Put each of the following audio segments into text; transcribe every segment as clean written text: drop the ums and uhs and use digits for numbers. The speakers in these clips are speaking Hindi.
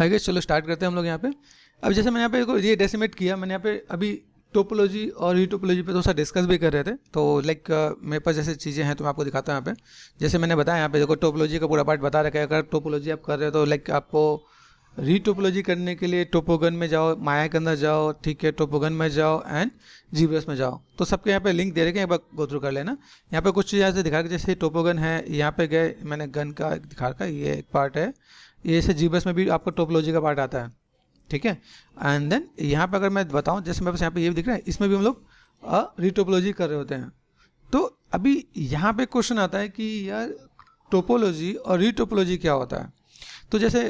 आई गेस चलो स्टार्ट करते हैं हम लोग यहाँ पे। अब जैसे मैंने यहाँ पे ये डेसिमेट किया, मैंने यहाँ पे अभी टोपोलॉजी और रीटोपोलॉजी पे थोड़ा सा डिस्कस भी कर रहे थे। तो लाइक मेरे पास जैसे चीज़ें हैं तो मैं आपको दिखाता हूँ यहाँ पे। जैसे मैंने बताया यहाँ पे देखो टोपोलॉजी का पूरा पार्ट बता रखा है। अगर टोपोलॉजी आप कर रहे हो तो लाइक आपको रीटोपोलॉजी करने के लिए टोपोगन में जाओ, माया के अंदर जाओ, ठीक है, टोपोगन में जाओ एंड जीबीएस में जाओ। तो सबके यहाँ पे लिंक दे रखे हैं, एक बार गो थ्रू कर लेना। यहाँ पे कुछ चीज़ ऐसे दिखा के, जैसे टोपोगन है, यहाँ पे गए मैंने गन का दिखा रखा है, ये एक पार्ट है। ये से जीबीएस में भी आपको टोपोलॉजी का पार्ट आता है, ठीक है। एंड देन यहाँ पे अगर मैं बताऊँ, जैसे मेरे पास यहाँ पे ये दिख रहा है, इसमें भी हम लोग रीटोपोलॉजी कर रहे होते हैं। तो अभी यहाँ पे क्वेश्चन आता है कि यार टोपोलॉजी और रीटोपोलॉजी क्या होता है। तो जैसे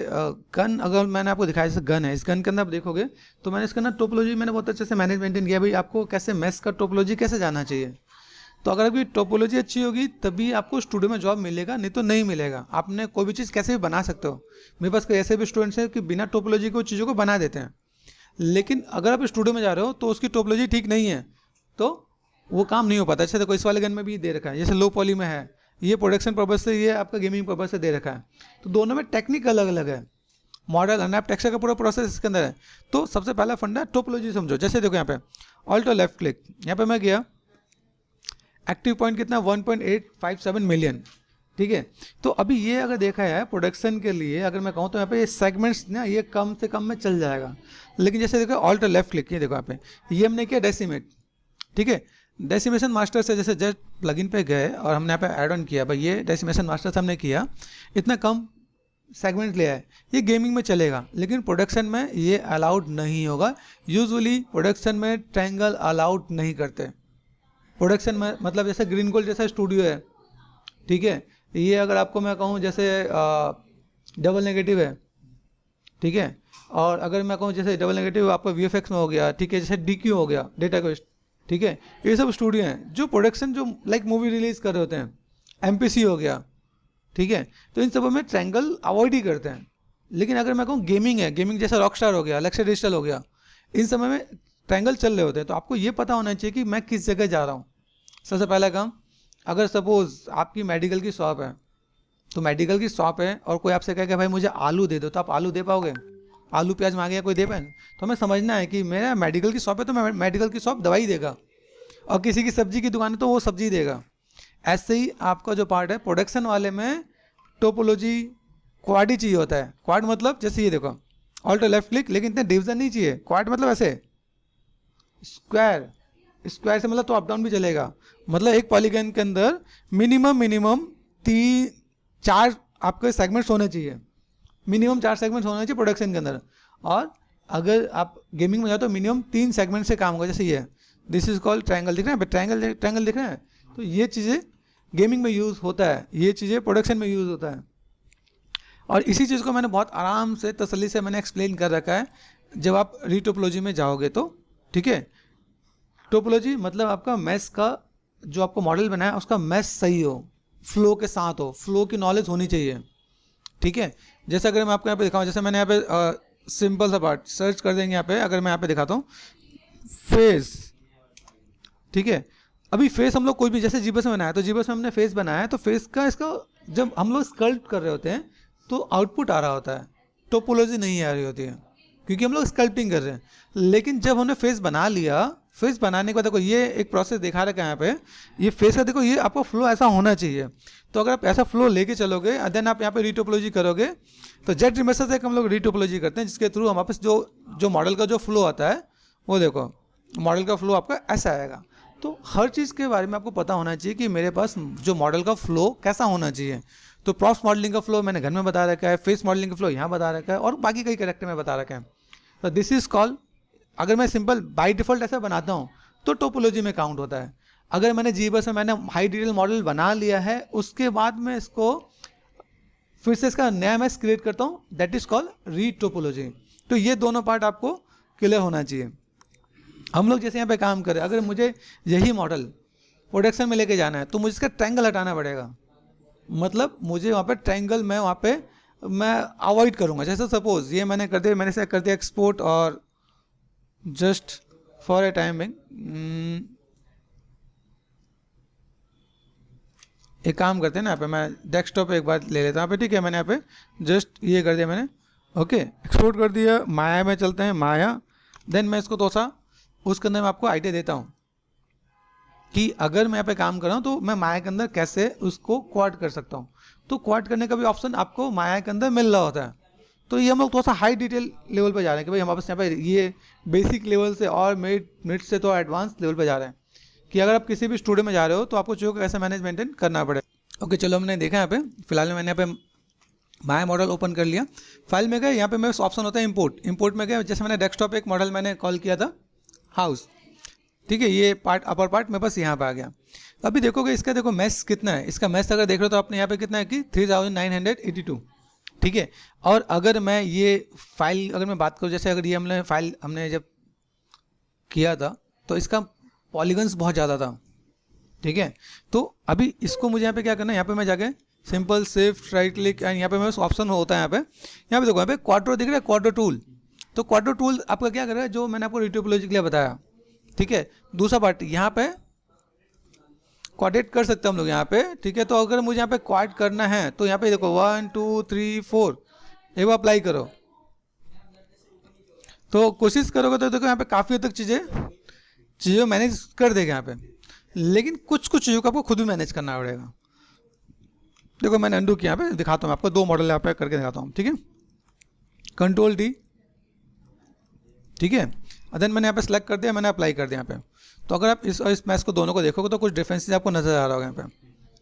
गन, अगर मैंने आपको दिखाया जैसे गन है, इस गन के अंदर आप देखोगे तो मैंने इसका ना टोपोलॉजी मैंने बहुत अच्छे से मैनेज मेंटेन किया भाई, आपको कैसे मैथ्स का टोपोलॉजी कैसे जाना चाहिए। तो अगर आपकी टोपोलॉजी अच्छी होगी तभी आपको स्टूडियो में जॉब मिलेगा, नहीं तो नहीं मिलेगा। आपने कोई भी चीज़ कैसे भी बना सकते हो। मेरे पास कई ऐसे भी स्टूडेंट्स हैं कि बिना टोपोलॉजी के चीज़ों को बना देते हैं, लेकिन अगर आप स्टूडियो में जा रहे हो तो उसकी टोपोलॉजी ठीक नहीं है तो वो काम नहीं हो पाता। अच्छा देखो इस वाले गन में भी दे रखा है, जैसे लो पॉली में है, ये प्रोडक्शन पर्पज से, ये आपका गेमिंग पर्पज से दे रखा है। तो दोनों में टेक्निक अलग अलग है, मॉडल अनरैप टेक्सचर का पूरा प्रोसेस इसके अंदर है। तो सबसे पहला फंडा टोपोलॉजी समझो। जैसे देखो यहाँ पे ऑल्ट और लेफ्ट क्लिक, यहाँ पे मैं गया, एक्टिव पॉइंट कितना 1.857 मिलियन, ठीक है। तो अभी ये अगर देखा है प्रोडक्शन के लिए, अगर मैं कहूँ तो यहाँ पे ये सेगमेंट्स ना ये कम से कम में चल जाएगा। लेकिन जैसे देखो ऑल्ट और लेफ्ट क्लिक, ये देखो यहाँ पे ये हमने किया डेसिमेट, ठीक है। डेसिमेशन मास्टर से जैसे जस्ट प्लगइन पे गए और हमने यहाँ पे ऐड ऑन किया, भाई ये डेसिमेशन मास्टर से हमने किया, इतना कम सेगमेंट लिया है, ये गेमिंग में चलेगा लेकिन प्रोडक्शन में ये अलाउड नहीं होगा। यूजुअली प्रोडक्शन में ट्रायंगल अलाउड नहीं करते। प्रोडक्शन में मतलब जैसे ग्रीन गोल्ड जैसा स्टूडियो है, ठीक है, ये अगर आपको मैं कहूँ जैसे डबल नेगेटिव है, ठीक है, और अगर मैं कहूँ जैसे डबल नेगेटिव आपका वीएफएक्स में हो गया, ठीक है, जैसे डीक्यू हो गया, डेटा क्वेस्ट, ठीक है, ये सब स्टूडियो हैं जो प्रोडक्शन जो लाइक मूवी रिलीज कर रहे होते हैं। एमपीसी हो गया, ठीक है, तो इन सब में ट्रायंगल अवॉइड ही करते हैं। लेकिन अगर मैं कहूँ गेमिंग है, गेमिंग जैसा रॉकस्टार हो गया, लेक्सर डिजिटल हो गया, इन समय में ट्रायंगल चल रहे होते हैं। तो आपको ये पता होना चाहिए कि मैं किस जगह जा रहा हूँ। सबसे पहला काम, अगर सपोज आपकी मेडिकल की शॉप है, तो मेडिकल की शॉप है और कोई आपसे कहे कि भाई मुझे आलू दे दो, तो आप आलू दे पाओगे? आलू प्याज मांगे कोई दे पाएंगे? तो हमें समझना है कि मेरा मेडिकल की शॉप है तो मैं मेडिकल की शॉप दवाई देगा, और किसी की सब्जी की दुकान है तो वो सब्जी देगा। ऐसे ही आपका जो पार्ट है प्रोडक्शन वाले में टोपोलॉजी क्वाड ही चाहिए होता है। क्वाड मतलब जैसे ये देखो ऑल्ट लेफ्ट क्लिक, लेकिन इतने डिवीजन नहीं चाहिए। क्वाड मतलब ऐसे स्क्वायर, स्क्वायर से मतलब तो अप डाउन भी चलेगा, मतलब एक पॉलीगन के अंदर मिनिमम 4 आपके सेगमेंट्स होने चाहिए, मिनिमम 4 सेगमेंट्स होने चाहिए प्रोडक्शन के अंदर। और अगर आप गेमिंग में जाओ तो मिनिमम 3 सेगमेंट से काम होगा। जैसे ये दिस इज कॉल्ड ट्रायंगल, दिख रहा है ट्रायंगल दिख रहा है। तो ये चीज़ें गेमिंग में यूज़ होता है, ये चीज़ें प्रोडक्शन में यूज़ होता है। और इसी चीज़ को मैंने बहुत आराम से तसल्ली से मैंने एक्सप्लेन कर रखा है जब आप रीटोपोलॉजी में जाओगे तो, ठीक है। टोपोलॉजी मतलब आपका मैथ्स का जो आपको मॉडल बनाया है उसका मैथ्स सही हो, फ्लो के साथ हो, फ्लो की नॉलेज होनी चाहिए, ठीक है। जैसे अगर मैं आपको यहाँ पे दिखाऊँ, जैसे मैंने यहाँ पे सिंपल सा पार्ट सर्च कर देंगे यहाँ पे, अगर मैं यहाँ पे दिखाता हूँ फेस, ठीक है। अभी फेस हम लोग कोई भी जैसे जीबस में बनाया, तो जीबस में हमने फेस बनाया है, तो फेस का इसका जब हम लोग स्कल्प्ट कर रहे होते हैं तो आउटपुट आ रहा होता है, टोपोलॉजी नहीं आ रही होती है क्योंकि हम लोग स्कल्प्टिंग कर रहे हैं। लेकिन जब हमने फेस बना लिया, फेस बनाने के बाद देखो ये एक प्रोसेस दिखा रखा है यहाँ पे, ये फेस का देखो, ये आपको फ्लो ऐसा होना चाहिए। तो अगर आप ऐसा फ्लो लेके चलोगे देन आप यहाँ पे रीटोपोलॉजी करोगे, तो जेट रिमेसर से हम लोग रीटोपोलॉजी करते हैं, जिसके थ्रू हम वापस जो मॉडल का जो फ्लो आता है वो देखो मॉडल का फ्लो आपका ऐसा आएगा। तो हर चीज़ के बारे में आपको पता होना चाहिए कि मेरे पास जो मॉडल का फ्लो कैसा होना चाहिए। तो प्रॉप्स मॉडलिंग का फ्लो मैंने घर में बता रखा है, फेस मॉडलिंग का फ्लो यहाँ बता रखा है, और बाकी कई कैरेक्टर में बता रखा है। तो दिस इज कॉल्ड, अगर मैं सिंपल बाय डिफॉल्ट ऐसा बनाता हूँ तो टोपोलॉजी में काउंट होता है। अगर मैंने जीबस में मैंने हाई डिटेल मॉडल बना लिया है, उसके बाद में इसको फिर से इसका नया मैथ्स क्रिएट करता हूँ, दैट इज कॉल्ड रीटोपोलॉजी। तो ये दोनों पार्ट आपको क्लियर होना चाहिए। हम लोग जैसे यहाँ पे काम करें, अगर मुझे यही मॉडल प्रोडक्शन में लेके जाना है तो मुझे इसका ट्रायंगल हटाना पड़ेगा, मतलब मुझे वहाँ पे ट्रायंगल में वहाँ पे मैं अवॉइड करूँगा। जैसे सपोज ये मैंने कर दिया, मैंने से कर दिया एक्सपोर्ट, और जस्ट फॉर ए टाइमिंग एक काम करते हैं ना, यहाँ पे मैं डेस्कटॉप एक बार ले लेता हूँ यहाँ पे, ठीक है। मैंने यहाँ पे जस्ट ये कर दिया मैंने ओके, एक्सपोर्ट कर दिया, माया में चलते हैं, माया। देन मैं इसको थोड़ा सा उसके अंदर मैं आपको आइडिया देता हूँ कि अगर मैं यहाँ पे काम कर रहा हूँ तो मैं माया के अंदर कैसे उसको क्वाड कर सकता हूँ। तो क्वाड करने का भी ऑप्शन आपको माया के अंदर मिल रहा होता है। तो ये हम लोग थोड़ा सा हाई डिटेल लेवल पे जा रहे हैं कि भाई हमारे पास यहाँ पे ये बेसिक लेवल से और मिड से तो एडवांस लेवल पे जा रहे हैं कि अगर आप किसी भी स्टूडियो में जा रहे हो तो आपको चीज़ों को कैसे मैनेज मेंटेन करना पड़े। ओके, चलो हमने देखा यहाँ पे, फिलहाल मैंने यहाँ पे माया मॉडल ओपन कर लिया, फाइल में गए, यहाँ पे मेरे ऑप्शन होता है इंपोर्ट में गए। जैसे मैंने डेस्कटॉप एक मॉडल मैंने कॉल किया था हाउस, ठीक है, ये पार्ट अपर पार्ट मेरे पास यहाँ पे आ गया। अभी देखोगे इसका, देखो मैथ कितना है, इसका मैथ अगर देख रहे हो तो आपने यहाँ पे कितना है कि 3982, ठीक है। और अगर मैं ये फाइल अगर मैं बात करूँ, जैसे अगर ये हमने जब किया था तो इसका पॉलीगन्स बहुत ज़्यादा था, ठीक है। तो अभी इसको मुझे यहाँ पे क्या करना है, यहाँ पे मैं जाके simple shift right click and यहाँ पे मेरे ऑप्शन होता है, यहाँ पे देखो, यहाँ पे क्वाड्रो दिख रहा है, क्वाड्रो टूल। तो क्वाड्रो टूल आपका क्या करेगा, जो मैंने आपको रीटोपोलॉजी के लिए बताया, ठीक है। दूसरा पार्ट यहाँ पे क्वाड्रेट कर सकते हैं हम लोग यहाँ पे, ठीक है। तो अगर मुझे यहाँ पे क्वाड करना है तो यहाँ पे देखो 1 2 3 4 एक बार अप्लाई करो, तो कोशिश करोगे तो देखो यहाँ पे काफ़ी हद तक चीज़ें मैनेज कर देगा यहाँ पे। लेकिन कुछ चीज़ों को आपको खुद भी मैनेज करना पड़ेगा। देखो मैंने अंडू किया, यहाँ पे दिखाता हूँ आपको, 2 मॉडल यहाँ पे करके दिखाता हूँ, ठीक है। कंट्रोल डी, ठीक है, और देन मैंने यहाँ पे सेलेक्ट कर दिया, मैंने अप्लाई कर दिया यहाँ पे। तो अगर आप इस मैच को दोनों को देखोगे तो कुछ डिफरेंसेस आपको नजर आ रहा होगा यहाँ पे,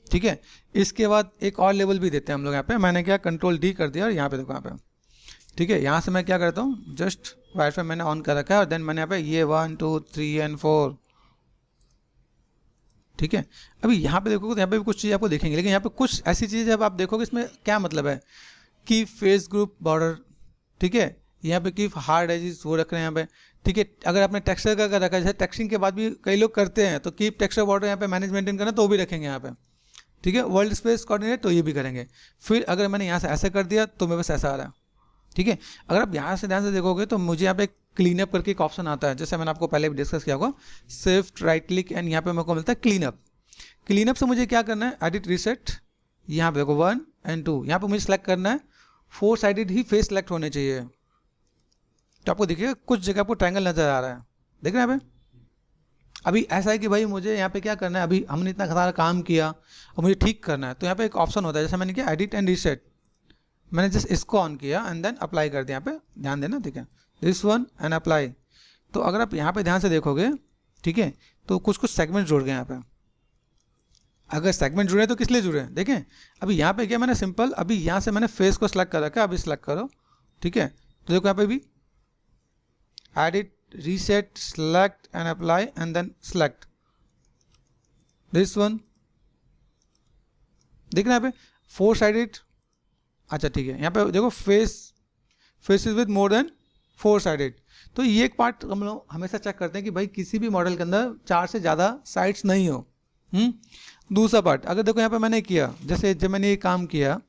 ठीक है। इसके बाद एक और लेवल भी देते हैं हम लोग यहाँ पे। मैंने क्या कंट्रोल डी कर दिया और यहाँ पे देखो यहाँ पे, ठीक है। यहाँ से मैं क्या करता हूँ, जस्ट वाईफाई मैंने ऑन कर रखा है और देन मैंने यहाँ पे ये 1 2 3 एंड 4, ठीक है। अभी यहाँ पे देखोगे तो यहाँ पे भी कुछ चीज़ आपको देखेंगे, लेकिन यहाँ पे कुछ ऐसी चीज़ जब आप देखोगे इसमें क्या मतलब है कि फेस ग्रुप बॉर्डर, ठीक है, यहाँ पे की हार्ड एजेस वो रख रहे हैं यहाँ पे, ठीक है। अगर आपने टेक्सचर का रखा है, जैसे टेक्सटिंग के बाद भी कई लोग करते हैं तो कीप टेक्सचर बॉर्डर यहाँ पे मैनेज मेंटेन करना तो वो भी रखेंगे यहाँ पे, ठीक है। वर्ल्ड स्पेस कोऑर्डिनेट तो ये भी करेंगे। फिर अगर मैंने यहाँ से ऐसा कर दिया तो मेरे पास ऐसा आ रहा है, ठीक है। अगर आप यहाँ से ध्यान से देखोगे तो मुझे यहाँ पे क्लीन अप करके एक ऑप्शन आता है, जैसे मैंने आपको पहले भी डिस्कस किया होगा, शिफ्ट राइट क्लिक एंड यहाँ पे मेरे को मिलता है क्लीन अप। क्लीन अप से मुझे क्या करना है, एडिट रीसेट, यहाँ पे देखो 1 एंड 2, यहाँ पे मुझे सेलेक्ट करना है 4 साइडेड ही फेस सेलेक्ट होने चाहिए। तो आपको देखिएगा कुछ जगह आपको ट्रायंगल नजर आ रहा है, देख रहे हैं यहाँ पे। अभी ऐसा है कि भाई मुझे यहाँ पे क्या करना है, अभी हमने इतना सारा काम किया और मुझे ठीक करना है, तो यहाँ पे एक ऑप्शन होता है, जैसे मैंने किया एडिट एंड रीसेट, मैंने जस्ट इसको ऑन किया एंड देन अप्लाई कर दिया। यहाँ पे ध्यान देना, ठीक है, दिस वन एंड अप्लाई। तो अगर आप यहाँ पे ध्यान से देखोगे, ठीक है, तो कुछ सेगमेंट जुड़ गए यहाँ पे। अगर सेगमेंट जुड़े तो किस लिए जुड़े हैं, देखें। अभी यहाँ पे क्या मैंने सिंपल, अभी यहाँ से मैंने फेस को सिलेक्ट कर रखा है, अभी सिलेक्ट करो, ठीक है। तो देखो यहाँ पे भी edit reset select and apply and then select this one, देख रहे हैं यहाँ पे 4 साइडेड। अच्छा ठीक है, यहाँ पे देखो face is with more than 4 sided. तो ये एक पार्ट हम लोग हमेशा चेक करते हैं कि भाई किसी भी मॉडल के अंदर 4 से ज़्यादा साइड्स नहीं हो। दूसरा पार्ट अगर देखो यहाँ पे मैंने किया, जैसे जब मैंने ये काम किया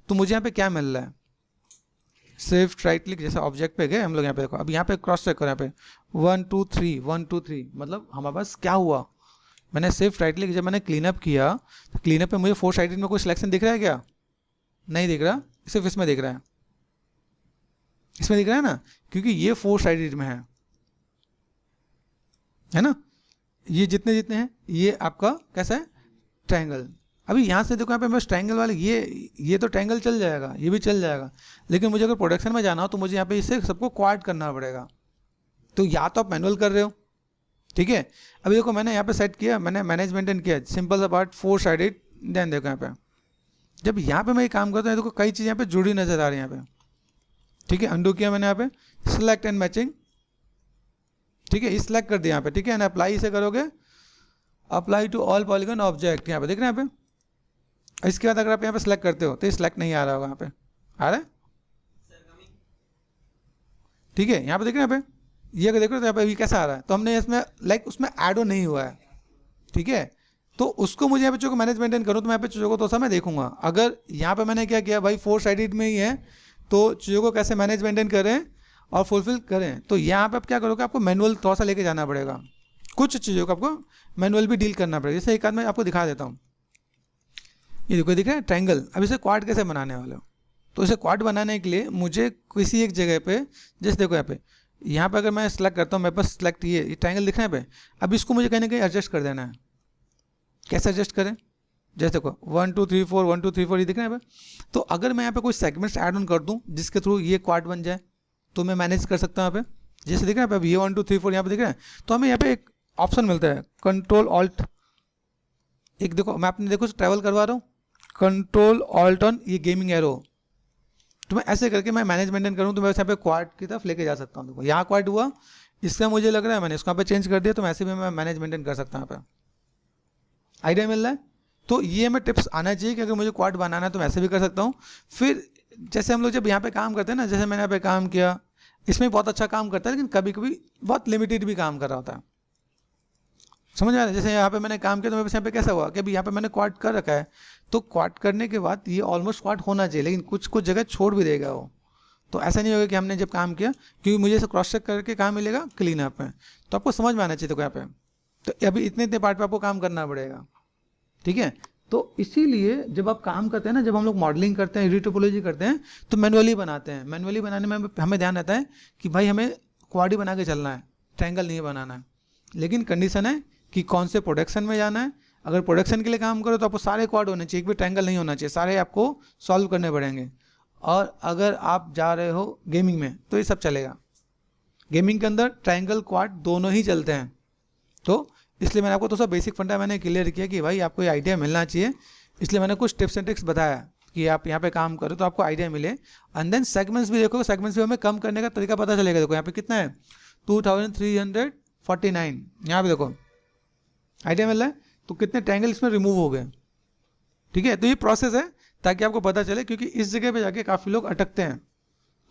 तो मुझे यहाँ पे क्या मिल रहा है, शिफ्ट राइट क्लिक, जैसे ऑब्जेक्ट पे गए हम लोग, यहाँ पे देखो, अब यहाँ पे क्रॉस चेक करो, यहाँ पे 1 2 3 1 2 3, मतलब हमारे पास क्या हुआ, मैंने शिफ्ट राइट क्लिक जब मैंने क्लीन अप किया तो क्लीन अप पे मुझे 4 साइडेड में कोई सिलेक्शन दिख रहा है क्या, नहीं दिख रहा, सिर्फ इसमें दिख रहा है, इसमें दिख रहा है ना, क्योंकि ये 4 साइडेड में है ना। ये जितने हैं ये आपका कैसा है, ट्रायंगल। अभी यहाँ से देखो यहाँ पे मैं ट्रायंगल वाले ये तो ट्रायंगल चल जाएगा, ये भी चल जाएगा, लेकिन मुझे अगर प्रोडक्शन में जाना हो तो मुझे यहाँ पे इसे सबको क्वाड करना पड़ेगा। तो या तो आप मैनुअल कर रहे हो, ठीक है। अभी देखो मैंने यहाँ पे सेट किया, मैंने मैनेज मेंटेन किया, सिंपल सा पार्ट 4 साइडेड, ध्यान देखो यहाँ पे जब यहाँ पे मैं ये काम करता हूँ देखो कई चीज़ें यहाँ पे जुड़ी नजर आ रही है यहाँ पे, ठीक है। अंडू किया मैंने यहाँ पे, सिलेक्ट एंड मैचिंग, ठीक है, सिलेक्ट कर दिया यहाँ पे, ठीक है, एंड अप्लाई से करोगे, apply to all polygon object, यहाँ पे देख रहे हैं यहाँ पे। इसके बाद अगर आप यहाँ पे सिलेक्ट करते हो तो ये सिलेक्ट नहीं आ रहा होगा, यहाँ पे आ रहा है, ठीक है। यहाँ पे देख रहे हैं यहाँ पे, ये अगर देख रहे हो तो यहाँ पे ये कैसा आ रहा है, तो हमने इसमें लाइक उसमें ऐड ऑन नहीं हुआ है, ठीक है। तो उसको मुझे यहाँ पे चीज़ों को मैनेज मेंटेन करूँ तो मैं यहाँ पे चीज़ों को तो सा मैं देखूंगा। अगर यहाँ पे मैंने क्या किया भाई 4 साइडेड में ही है, तो चीज़ों को कैसे मैनेज मेंटेन करें और फुलफिल करें, तो यहाँ पे आप क्या करोगे, आपको मैनुअल थोड़ा सा लेके जाना पड़ेगा, कुछ चीज़ों को आपको मैनुअल भी डील करना पड़ेगा। जैसे एक आध मैं आपको दिखा देता हूँ, ये देखो दिख रहा है ट्रायंगल। अब इसे क्वाड कैसे बनाने वाले हो, तो इसे क्वाड बनाने के लिए मुझे किसी एक जगह पे, जैसे देखो यहाँ पे अगर मैं सेलेक्ट करता हूँ, मेरे पास सेलेक्ट ये ट्रायंगल दिख रहा है पे, अब इसको मुझे कहीं ना कहीं एडजस्ट कर देना है। कैसे एडजस्ट करें, जैसे देखो 1 2 3 4 1 2 3 4 ये दिख रहा है पे। तो अगर मैं यहाँ पे कोई सेगमेंट्स ऐड ऑन कर दूँ जिसके थ्रू ये क्वाड बन जाए तो मैं मैनेज कर सकता हूँ यहाँ पे। जैसे दिख रहा है ये 1 2 3 4 यहाँ पे दिख रहा है, तो हमें यहाँ पे एक ऑप्शन मिलता है कंट्रोल ऑल्ट, एक देखो मैं अपने देखो ट्रैवल करवा रहा हूँ, कंट्रोल ऑल्ट ऑन ये गेमिंग एरो, तो मैं ऐसे करके मैं मैनेज मेंटेन करूँ तो मैं यहाँ पे क्वाड की तरफ लेके जा सकता हूँ। देखो यहाँ क्वाड हुआ, इसका मुझे लग रहा है मैंने इसको यहाँ पे चेंज कर दिया, तो ऐसे भी मैं मैनेज मेंटेन कर सकता हूँ यहाँ पे। आइडिया मिल रहा है? तो ये हमें टिप्स आना चाहिए कि अगर मुझे क्वाड बनाना है तो मैं ऐसे भी कर सकता हूँ। फिर जैसे हम लोग जब यहाँ पे काम करते हैं ना, जैसे मैंने यहाँ पे काम किया, इसमें बहुत अच्छा काम करता है, लेकिन कभी कभी बहुत लिमिटेड भी काम कर रहा होता है, समझ आ रहा है? जैसे यहाँ पे मैंने काम किया तो मेरे पास यहाँ पे कैसा हुआ कि अभी यहाँ पे मैंने क्वाड कर रखा है, तो क्वाड करने के बाद ये ऑलमोस्ट क्वाड होना चाहिए, लेकिन कुछ कुछ जगह छोड़ भी देगा वो। तो ऐसा नहीं होगा कि हमने जब काम किया, क्योंकि मुझे इसे क्रॉस चेक करके कहाँ मिलेगा, क्लीन अप में, तो आपको समझ में आना चाहिए। देखो यहाँ पे तो अभी इतने इतने पार्ट पे आपको काम करना पड़ेगा, ठीक है? तो इसीलिए जब आप काम करते हैं ना, जब हम लोग मॉडलिंग करते हैं, रीटोपोलॉजी करते हैं, तो मैनुअली बनाते हैं। मैनुअली बनाने में हमें ध्यान रहता है कि भाई हमें क्वाड ही बना के चलना है, ट्रायंगल नहीं बनाना है। लेकिन कंडीशन है कि कौन से प्रोडक्शन में जाना है। अगर प्रोडक्शन के लिए काम करो तो आपको सारे क्वाड होने चाहिए, एक भी ट्रायंगल नहीं होना चाहिए, सारे आपको सॉल्व करने पड़ेंगे। और अगर आप जा रहे हो गेमिंग में तो ये सब चलेगा। गेमिंग के अंदर ट्रायंगल क्वाड दोनों ही चलते हैं, तो इसलिए मैंने आपको तो सब बेसिक फंडा मैंने क्लियर किया कि भाई आपको ये आइडिया मिलना चाहिए। इसलिए मैंने कुछ टिप्स एंड ट्रिक्स बताया कि आप यहाँ पे काम करो तो आपको आइडिया मिले। एंड देन सेगमेंट्स भी देखो, सेगमेंट्स भी हमें कम करने का तरीका पता चलेगा। देखो यहाँ पे कितना है, 2349, यहाँ पे देखो आइडिया मिल रहा है। तो कितने ट्रायंगल इसमें रिमूव हो गए, ठीक है? तो ये प्रोसेस है ताकि आपको पता चले, क्योंकि इस जगह पे जाके काफ़ी लोग अटकते हैं।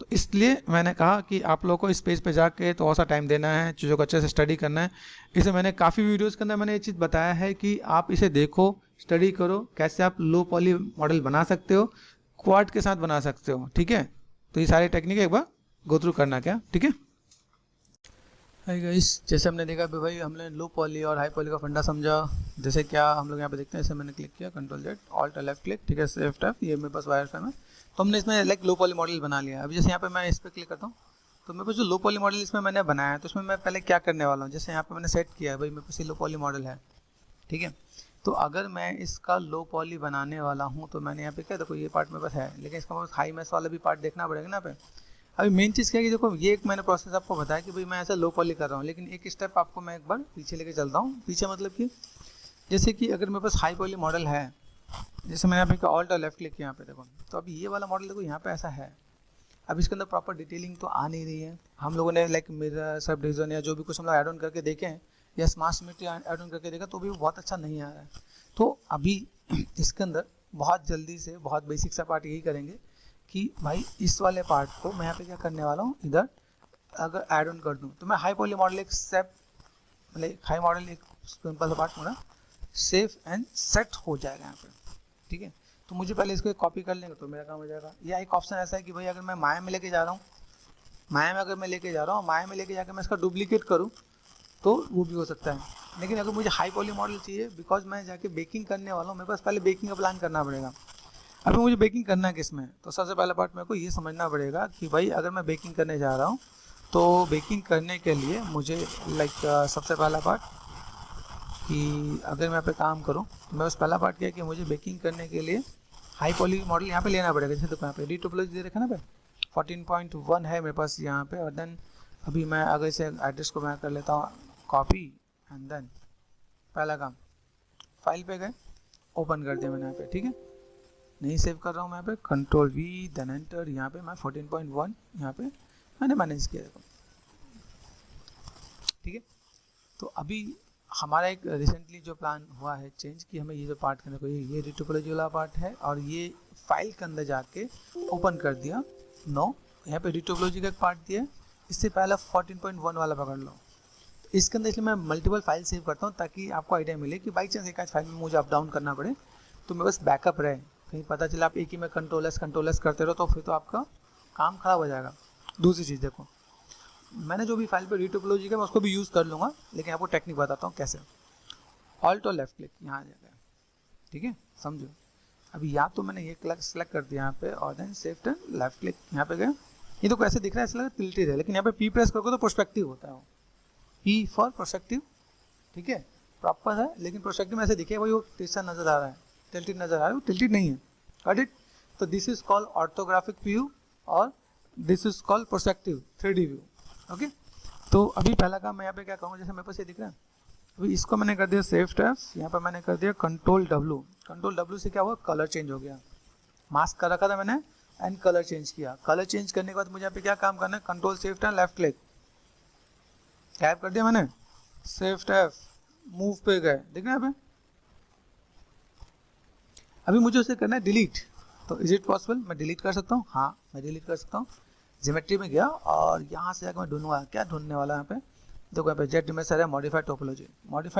तो इसलिए मैंने कहा कि आप लोगों को इस पेज पे जाके थोड़ा सा टाइम देना है, चीज़ों को अच्छे से स्टडी करना है। इसे मैंने काफ़ी वीडियोस के अंदर मैंने ये चीज़ बताया है कि आप इसे देखो, स्टडी करो, कैसे आप लो पॉली मॉडल बना सकते हो, क्वाड के साथ बना सकते हो, ठीक है? तो ये सारी टेक्निक एक बार गो थ्रू करना, क्या ठीक है? हाय गाइस, जैसे हमने देखा भाई हमने लो पॉली और हाई पॉली का फंडा समझा। जैसे क्या हम लोग यहाँ पे देखते हैं, जैसे मैंने क्लिक किया control Z alt left click, ठीक है, सेव टैप, ये मेरे पास वायर फ्रेम है, तो हमने इसमें लाइक लो पॉली मॉडल बना लिया। अभी जैसे यहाँ पे मैं इस पर क्लिक करता हूँ तो मेरे पास जो लो पॉली मॉडल इसमें मैंने बनाया है, तो इसमें मैं पहले क्या करने वाला हूँ, जैसे यहाँ पे मैंने सेट किया है भाई मेरे पास ये लो पॉली मॉडल है, ठीक है? तो अगर मैं इसका लो पॉली बनाने वाला हूँ तो मैंने यहाँ पे क्या, देखो ये पार्ट मेरे पास है, लेकिन इसका मेरे पास हाई मैस वाला भी पार्ट देखना पड़ेगा ना पे। अभी मेन चीज़ क्या है कि देखो ये एक मैंने प्रोसेस आपको बताया कि भाई मैं ऐसा लो पॉली कर रहा हूँ, लेकिन एक स्टेप आपको मैं एक बार पीछे लेके चलता हूँ। पीछे मतलब कि जैसे कि अगर मेरे पास हाई पॉली मॉडल है, जैसे मैंने यहाँ पे ऑल्ट और लेफ्ट क्लिक किया यहाँ पे देखो, तो अभी ये वाला मॉडल देखो यहाँ पे ऐसा है। अब इसके अंदर प्रॉपर डिटेलिंग तो आ नहीं रही है। हम लोगों ने लाइक मिरर सब डिवीजन या जो भी कुछ हम लोग ऐड ऑन करके देखे हैं या स्मार्ट सिमेट्री ऐड ऑन करके देखा तो भी बहुत अच्छा नहीं आ रहा है। तो अभी इसके अंदर बहुत जल्दी से बहुत बेसिक सा पार्ट यही करेंगे कि भाई इस वाले पार्ट को मैं यहाँ पे क्या करने वाला हूँ, इधर अगर ऐड ऑन कर दूँ तो मैं हाई पॉली मॉडल एक स्टेप मतलब हाई मॉडल एक सिंपल सा पार्ट मेरा सेफ एंड सेट हो जाएगा यहाँ पे, ठीक है? तो मुझे पहले इसको कॉपी कर लेंगे तो मेरा काम हो जाएगा। या एक ऑप्शन ऐसा है कि भाई अगर मैं माया में लेके जा रहा हूँ, माया में अगर मैं लेके जा रहा हूँ, माया में लेके जाकर मैं इसका डुप्लीकेट करूँ तो वो भी हो सकता है। लेकिन अगर मुझे हाई पॉली मॉडल चाहिए, बिकॉज मैं जाके बेकिंग करने वाला हूँ, मेरे पास पहले बेकिंग का प्लान करना पड़ेगा। अभी मुझे बेकिंग करना है किस में, तो सबसे पहला पार्ट मेरे को ये समझना पड़ेगा कि भाई अगर मैं बेकिंग करने जा रहा हूँ तो बेकिंग करने के लिए मुझे लाइक सबसे पहला पार्ट कि अगर मैं यहाँ पे काम करूँ तो मैं बस पहला पार्ट क्या है कि मुझे बेकिंग करने के लिए हाई पॉली मॉडल यहाँ पे लेना पड़ेगा। जैसे देखो यहाँ पे रीटोपोलॉजी दे रखा ना पे 14.1 है मेरे पास यहाँ पे। और देन अभी मैं अगर इसे एड्रेस को मैं कर लेता हूँ कॉपी एंड देन पहला काम फाइल पे गए, ओपन कर दिया मैंने यहाँ पे, ठीक है? नहीं सेव कर रहा हूँ मैं यहाँ पे, कंट्रोल वी देन एंटर। यहाँ पे मैं 14.1 यहाँ पे मैंने मैनेज किया, देखो, ठीक है? तो अभी हमारा एक रिसेंटली जो प्लान हुआ है चेंज कि हमें ये जो पार्ट करने को ये रीटोपोलॉजी वाला पार्ट है और ये फाइल के अंदर जाके ओपन कर दिया। नो, यहाँ पे रीटोपोलॉजी का एक पार्ट दिया है, इससे पहले 14.1 वाला पकड़ लो। इसके अंदर इसलिए मैं मल्टीपल फाइल सेव करता हूँ ताकि आपको आइडिया मिले कि बाई चांस एक फाइल में मुझे अप डाउन करना पड़े तो मेरे पास बैकअप रहे। कहीं पता चला आप एक ही में कंट्रोलर्स करते रहो तो फिर तो आपका काम खराब हो जाएगा। दूसरी चीज़ देखो, मैंने जो भी फाइल पे रीटोपोलॉजी का मैं उसको भी यूज़ कर लूँगा, लेकिन आपको टेक्निक बताता हूँ कैसे। ऑल्ट और लेफ्ट क्लिक यहाँ आ जाएगा, ठीक है? समझो, अभी या तो मैंने ये सेलेक्ट कर दिया यहाँ पे और देन शिफ्ट लेफ्ट क्लिक यहाँ पे गया, ये तो कैसे दिख रहा है, ऐसा लगा टिल्टेड है, लेकिन यहाँ पे पी प्रेस करोगे तो प्रोस्पेक्टिव होता है वो, पी फॉर प्रोस्पेक्टिव, ठीक है, प्रॉपर है, लेकिन प्रोस्पेक्टिव में ऐसे दिखे वही वो तिरछा नजर आ रहा है, टिल्टेड नजर आ रहा है, वो टिल्टेड नहीं है, गॉट इट। तो this is called orthographic view और this is called prospective 3D view, okay. तो अभी पहला काम मैं यहाँ पे क्या करूँगा, जैसे मेरे पास ये दिख रहा है, अभी इसको मैंने कर दिया शिफ्ट एफ, यहाँ पे मैंने कर दिया कंट्रोल डब्ल्यू से क्या हुआ, कलर चेंज हो गया, मास्क कर रखा था मैंने एंड कलर चेंज किया, कलर चेंज करने के बाद मुझे यहाँ पे क्या काम करना है, control shift and left click tap कर दिया मैंने, शिफ्ट एफ मूव पे गए, देख रहे हैं यहाँ पे। अभी मुझे उसे करना है डिलीट, तो इज इट पॉसिबल, मैं डिलीट कर सकता हूँ, हाँ मैं डिलीट कर सकता हूँ। ज्योमेट्री में गया और यहाँ से जाकर मैं ढूंढूंगा क्या ढूंढने वाला है, यहाँ पे देखो, यहाँ पे जेट में सर है मॉडिफाइड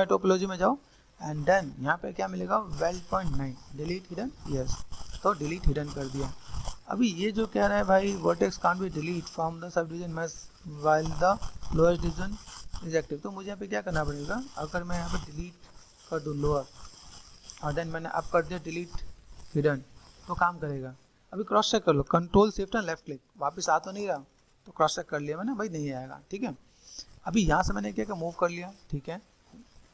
टोपोलॉजी में जाओ एंड देन यहाँ पे क्या मिलेगा, 12.9 डिलीट हिडन, यस, तो डिलीट हिडन कर दिया। अभी ये जो कह रहा है भाई vertex can't be delete from the sub division match while the lowest division is active, तो मुझे यहाँ पे क्या करना पड़ेगा, अगर मैं यहाँ पे डिलीट कर दूँ लोअर और देन मैंने अब कर दिया डिलीट हिडन, तो काम करेगा। अभी क्रॉस चेक कर लो, control shift and left click, वापस आ तो नहीं रहा, तो क्रॉस चेक कर लिया मैंने, भाई नहीं आएगा, ठीक है। अभी यहाँ से मैंने क्या मूव कर लिया, ठीक है,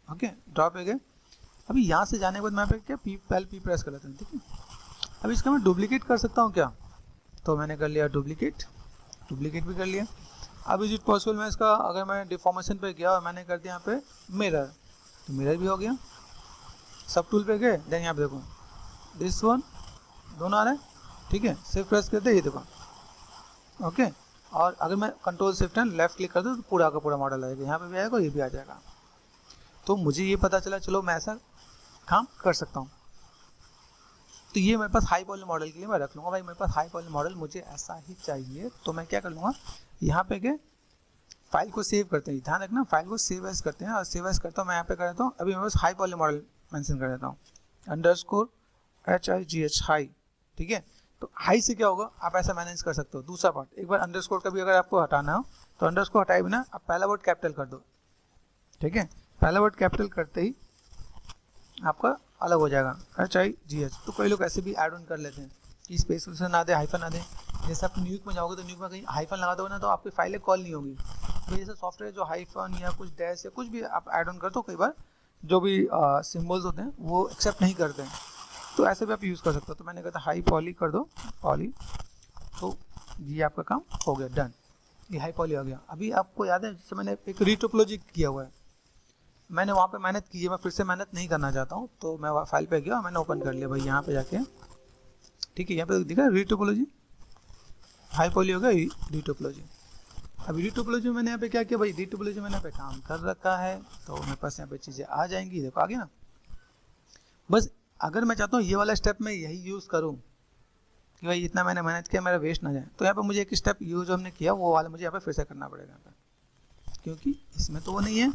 ओके, ड्रॉप पे गए। अभी यहाँ से जाने के बाद मैं पे क्या पहले पी प्रेस कर लेता हूँ, ठीक है। अभी इसका मैं डुप्लीकेट कर सकता हूँ क्या, तो मैंने कर लिया डुप्लीकेट भी कर लिया। अब इज इट पॉसिबल, मैं इसका अगर मैं डिफॉर्मेशन पे गया और मैंने कर दिया यहाँ पे मिरर, तो मिरर भी हो गया। सब टूल पे गए, देन यहाँ पे देखो दिस वन, दोनों आ रहे हैं, ठीक है, शिफ्ट प्रेस करते ये देखो, ओके। और अगर मैं control shift and left click कर दूँ तो पूरा का पूरा मॉडल आ जाएगा, यहाँ पे भी आएगा, ये भी आ जाएगा। तो मुझे ये पता चला, चलो मैं ऐसा काम कर सकता हूँ। तो ये मेरे पास हाई पॉली मॉडल के लिए मैं रख लूँगा, भाई मेरे पास हाई पॉली मॉडल मुझे ऐसा ही चाहिए, तो मैं क्या कर लूँगा, यहाँ पे के फाइल को सेव करते हैं, ध्यान रखना फाइल को सेव एज करते हैं, और सेव एज करता हूँ मैं यहाँ पे कर देता हूँ। अभी मेरे पास हाई पॉली मॉडल मेंशन कर देता हूँ, _HIGH हाई, ठीक है। तो हाई से क्या होगा, आप ऐसा मैनेज कर सकते हो। दूसरा पार्ट, एक बार अंडरस्कोर का भी अगर आपको हटाना हो तो अंडरस्कोर हटाए बिना आप पहला वर्ड कैपिटल कर दो, ठीक है। पहला वर्ड कैपिटल करते ही आपका अलग हो जाएगा, HIGH। तो कई लोग ऐसे भी ऐड ऑन कर लेते हैं कि स्पेस ना दे, हाइफन ना दे। जैसे आप न्यूक में जाओगे तो न्यूक में कहीं हाइफन लगा दोगे ना, तो आपकी फाइलें कॉल नहीं होगी। तो जैसे सॉफ्टवेयर जो हाइफन या कुछ डैश या कुछ भी आप ऐड ऑन कर दो, कई बार जो भी सिम्बल्स होते हैं वो एक्सेप्ट नहीं करते हैं, तो ऐसे भी आप यूज़ कर सकते हो। तो मैंने कहा था हाई पॉली कर दो, पॉली, तो ये आपका काम हो गया, डन, ये हाई पॉली हो गया। अभी आपको याद है जैसे मैंने एक रीटोपोलॉजी किया हुआ है, मैंने वहाँ पे मेहनत की है, मैं फिर से मेहनत नहीं करना चाहता हूँ, तो मैं फाइल पे गया और मैंने ओपन कर लिया भाई यहाँ पे जाके, ठीक है। यहाँ पे दिखा रीटोपोलॉजी, हाई पॉली हो गया रीटोपोलॉजी। अभी रीटोपोलॉजी में मैंने यहाँ पे क्या किया भाई, रीटोपोलॉजी मैंने यहाँ पे काम कर रखा है, तो मेरे पास यहाँ पे चीज़ें आ जाएंगी, देखो आ गया ना। बस अगर मैं चाहता हूँ ये वाला स्टेप मैं यही यूज़ करूँ कि भाई इतना मैंने मेहनत किया मेरा वेस्ट ना जाए, तो यहाँ पे मुझे एक स्टेप यूज हमने किया वो वाला मुझे यहाँ पे फिर से करना पड़ेगा यहाँ पे, क्योंकि इसमें तो वो नहीं है,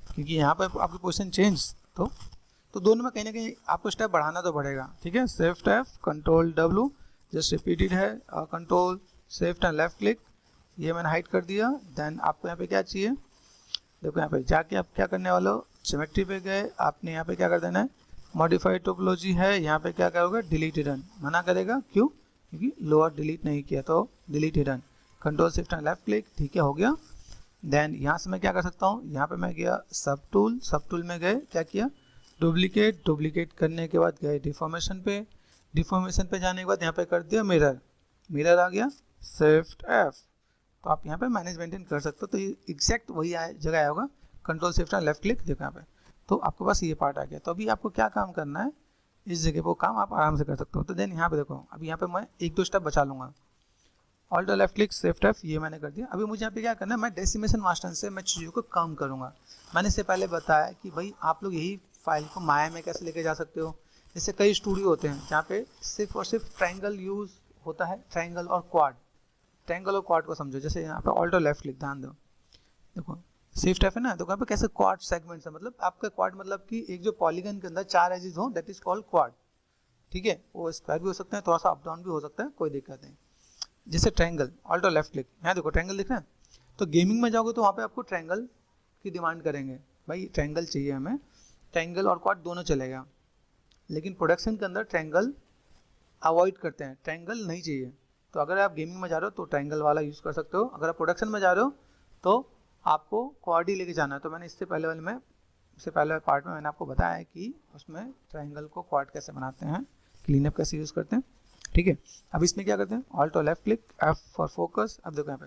क्योंकि यहाँ पे आपकी पोजीशन चेंज, तो दोनों में कहीं ना कहीं आपको स्टेप बढ़ाना तो पड़ेगा, ठीक है। Shift F control W just repeated है, और control shift and left click, ये मैंने हाइड कर दिया। देन आपको यहाँ पे क्या चाहिए, देखो यहाँ पे जाके आप क्या करने वाले हो, ज्योमेट्री पे गए, आपने यहाँ पे क्या कर देना है, मॉडिफाइड टोपोलॉजी है, यहाँ पे क्या करोगे, डिलीट हिडन, मना करेगा, क्यों, क्योंकि लोअर डिलीट नहीं किया, तो delete hidden, control shift and left click, ठीक है, हो गया। देन यहाँ से मैं क्या कर सकता हूँ, यहाँ पे मैं गया सब टूल में गए, क्या किया, डुप्लीकेट करने के बाद गए डिफॉर्मेशन पे जाने के बाद यहाँ पे कर दिया मिरर आ गया, शिफ्ट एफ, तो आप यहाँ पे मैनेज मेंटेन कर सकते हो। तो ये एग्जैक्ट वही जगह आया होगा, control shift and left click, देखो यहाँ पे, तो आपके पास ये पार्ट आ गया। तो अभी आपको क्या काम करना है, इस जगह वो काम आप आराम से कर सकते हो। तो देन यहाँ पे देखो, अभी यहाँ पे मैं एक दो स्टेप बचा लूँगा, alt left click shift F, ये मैंने कर दिया। अभी मुझे यहाँ पे क्या करना है, मैं डेसिमेशन मास्टर से मैं चीज़ों को कम करूँगा। मैंने इससे पहले बताया कि भाई आप लोग यही फाइल को माया में कैसे लेके जा सकते हो। जैसे कई स्टूडियो होते हैं जहाँ पे सिर्फ और सिर्फ ट्रायंगल यूज़ होता है, ट्रायंगल और क्वाड को समझो। जैसे यहाँ पे ऑल्ट लेफ्ट क्लिक, ध्यान दो, देखो शिफ्ट एफ है ना, तो यहाँ पे कैसे क्वाड सेगमेंट्स है, मतलब आपका क्वाड मतलब कि एक जो पॉलीगन के अंदर 4 एजेस हो, दैट इज कॉल्ड क्वाड, ठीक है। वो स्क्वायर भी हो सकता है, थोड़ा सा अप डाउन भी हो सकता है, कोई दिक्कत नहीं। जैसे ट्रायंगल, ऑल्ट लेफ्ट क्लिक, यहाँ देखो ट्रायंगल दिख रहा है। तो गेमिंग में जाओगे तो वहाँ पे आपको ट्रायंगल की डिमांड करेंगे, भाई ट्रायंगल चाहिए हमें, ट्रायंगल और क्वाड दोनों चलेगा। लेकिन प्रोडक्शन के अंदर ट्रायंगल अवॉइड करते हैं, ट्रायंगल नहीं चाहिए। तो अगर आप गेमिंग में जा रहे हो तो ट्रायंगल वाला यूज़ कर सकते हो, अगर आप प्रोडक्शन में जा रहे हो तो आपको क्वाड ही लेके जाना है। तो मैंने इससे पहले वाले पार्ट में मैंने आपको बताया है कि उसमें ट्रायंगल को क्वाड कैसे बनाते हैं, क्लीनअप कैसे यूज़ करते हैं, ठीक है। अब इसमें क्या करते हैं, ऑल्ट और left click, F for focus. अब देखो यहाँ पे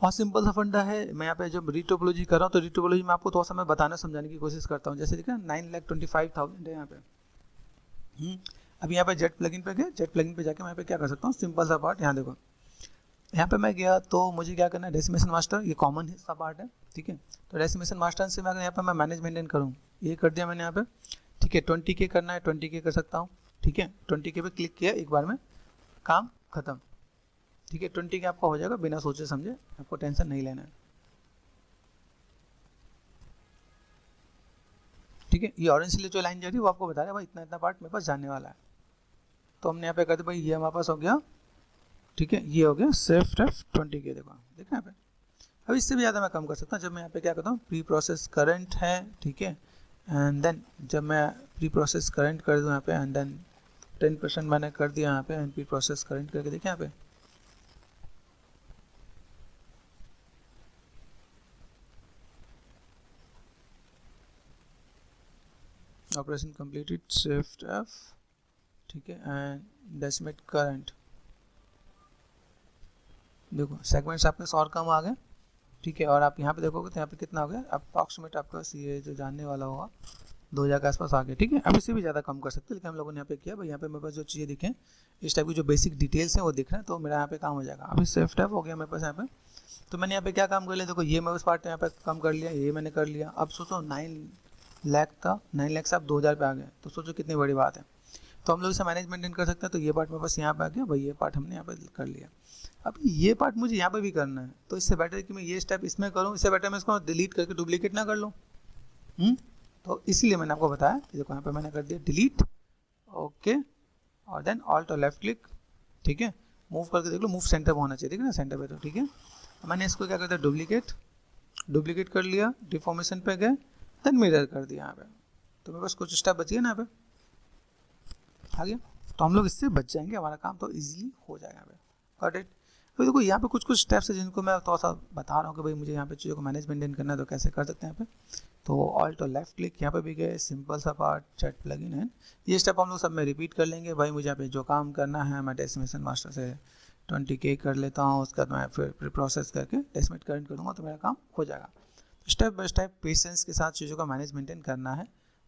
बहुत सिंपल सा फंडा है। मैं यहाँ पे जब रीटोपोलॉजी कर रहा हूँ तो रीटोपोलॉजी में आपको थोड़ा सा मैं बताना समझाने की कोशिश करता हूँ। जैसे देखा 9,25,000 है यहाँ पे। अब यहाँ पे जेट प्लगइन पे गए, जेट प्लगइन पे जाके मैं यहाँ पे क्या कर सकता हूँ, सिंपल सा पार्ट, यहाँ देखो यहाँ पे मैं गया तो मुझे क्या करना है, डेसिमेशन मास्टर, ये कॉमन हिस्सा पार्ट है, ठीक है। तो डेसिमेशन मास्टर से मैं अगर यहाँ पे मैं मैनेज मेंटेन करूँ, ये कर दिया मैंने यहाँ पे, ठीक है। 20K करना है, 20K कर सकता हूँ, ठीक है। 20K पे क्लिक किया, एक बार में काम खत्म, ठीक है। 20K आपका हो जाएगा बिना सोचे समझे, आपको टेंशन नहीं लेना है, ठीक है। ये ऑरेंज से जो लाइन जा रही है वो आपको बता रहा है भाई इतना इतना पार्ट मेरे पास जाने वाला है। तो हमने यहाँ पे कहते भाई ये हमारे पास हो गया, ठीक है, ये हो गया सेफ रेफ 20K, देखो देखना यहाँ पे। अब इससे भी ज़्यादा मैं कम कर सकता हूँ, जब मैं यहाँ पे क्या करता हूँ, प्री प्रोसेस करंट है, ठीक है। एंड देन जब मैं प्री प्रोसेस करंट कर दूँ यहाँ पे, एंड देन 10% मैंने कर दिया यहाँ पे, एंड प्री प्रोसेस करंट करके देखिए यहाँ पे, ऑपरेशन कंप्लीटेड शिफ्ट एफ, ठीक है, एंड डेसिमेट करंट, देखो सेगमेंट्स आपके 100 कम आ गए, ठीक है। और आप यहाँ पे देखोगे तो यहाँ पे कितना हो गया, अप्रॉक्सीमेट आपका ये जो जानने वाला होगा 2000 के आसपास आ गया, ठीक है। अब इससे भी ज़्यादा कम कर सकते हैं, लेकिन हम लोगों ने यहाँ पे किया भाई, यहाँ पे मेरे पास जो चीज़ें दिखें इस टाइप की जो बेसिक डिटेल्स हैं वो दिख रहे हैं, तो मेरा यहाँ पे काम हो जाएगा। अभी सेफ टैप हो गया मेरे पास यहाँ पे, तो मैंने यहाँ पे क्या काम कर लिया, देखो ये मैं उस पार्ट यहाँ पे कम कर लिया, ये मैंने कर लिया। अब सोचो 9 लाख था, 9 लाख से आप 2000 पे आ गए, तो सोचो कितनी बड़ी बात है। तो हम लोग इसे मैनेज मेंटेन कर सकते हैं। तो ये पार्ट मेरे पास यहाँ पे आ गया भाई, ये पार्ट हमने यहाँ पे कर लिया। अब ये पार्ट मुझे यहाँ पे भी करना है, तो इससे बेटर है कि मैं ये स्टेप इसमें करूँ, इससे बेटर मैं इसको डिलीट करके डुप्लीकेट ना कर लूँ। तो इसीलिए मैंने आपको बताया कि देखो यहाँ पे मैंने कर दिया डिलीट, ओके, और देन ऑल्ट और लेफ्ट क्लिक, ठीक है। मूव करके देख लो, मूव सेंटर में होना चाहिए, ठीक है ना, सेंटर पे, तो ठीक है। मैंने इसको क्या कर दिया, डुप्लीकेट कर लिया, डिफॉर्मेशन पे गए, देन मिरर कर दिया यहाँ पे, तो मेरे पास कुछ स्टेप बच गया ना यहाँ पे, आ गया। तो हम लोग इससे बच जाएंगे, हमारा काम तो ईजिली हो जाएगा यहाँ पे, गॉट इट। तो देखो यहाँ पे कुछ स्टेप्स है जिनको मैं थोड़ा सा बता रहा हूँ कि भाई मुझे यहाँ पे चीज़ों को मैनेज मेंटेन करना है तो कैसे कर सकते हैं यहाँ पे। तो ऑल्ट और लेफ्ट क्लिक, यहाँ पे भी गए, सिंपल सा पार्ट, जेट प्लगइन है, ये स्टेप हम लोग सब में रिपीट कर लेंगे। भाई मुझे यहाँ पे जो काम करना है, मैं डेसिमेशन मास्टर से 20K कर लेता हूँ, उसके बाद मैं फिर प्रोसेस करके डेसिमेट करंट करूँगा तो मेरा काम हो जाएगा। स्टेप बाय स्टेप पेशेंस के साथ चीज़ों का मैनेज मेंटेन करना है,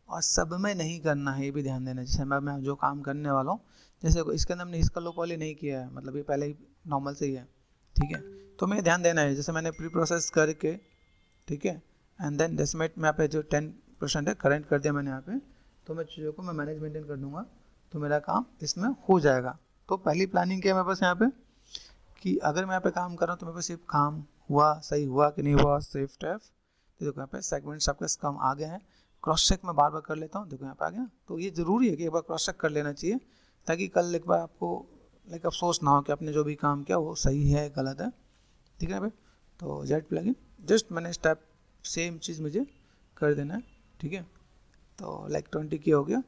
और सब में नहीं करना है, ये भी ध्यान देना है। जैसे मैं जो काम करने वाला हूँ, जैसे इसके अंदर हमने इसका लो पॉली नहीं किया है, मतलब ये पहले ही नॉर्मल से ही है, ठीक है। तो मैं ध्यान देना है, जैसे मैंने प्री प्रोसेस करके, ठीक है, एंड देन डेसिमेट में यहाँ पे जो 10% है करंट कर दिया मैंने यहाँ पे, तो मैं चीज़ों को मैं मैनेज मेंटेन कर दूंगा, तो मेरा काम इसमें हो जाएगा। तो पहली प्लानिंग क्या है मेरे पास यहाँ पे, कि अगर मैं यहाँ पे काम कर रहा हूँ तो मेरे पास सिर्फ काम हुआ, सही हुआ कि नहीं हुआ, सेफ टैप, तो देखो यहाँ पे सेगमेंट्स आपके कम आ गए हैं। क्रॉस चेक मैं बार बार कर लेता हूँ, देखो यहाँ पे आ गया। तो ये ज़रूरी है कि एक बार क्रॉस चेक कर लेना चाहिए, ताकि कल एक बार आपको लाइक अफसोस ना हो कि आपने जो भी काम किया वो सही है गलत है, ठीक है भाई। तो जेट प्लगइन जस्ट मैंने स्टेप सेम चीज़ मुझे कर देना है, ठीक है। तो लाइक 20K हो गया,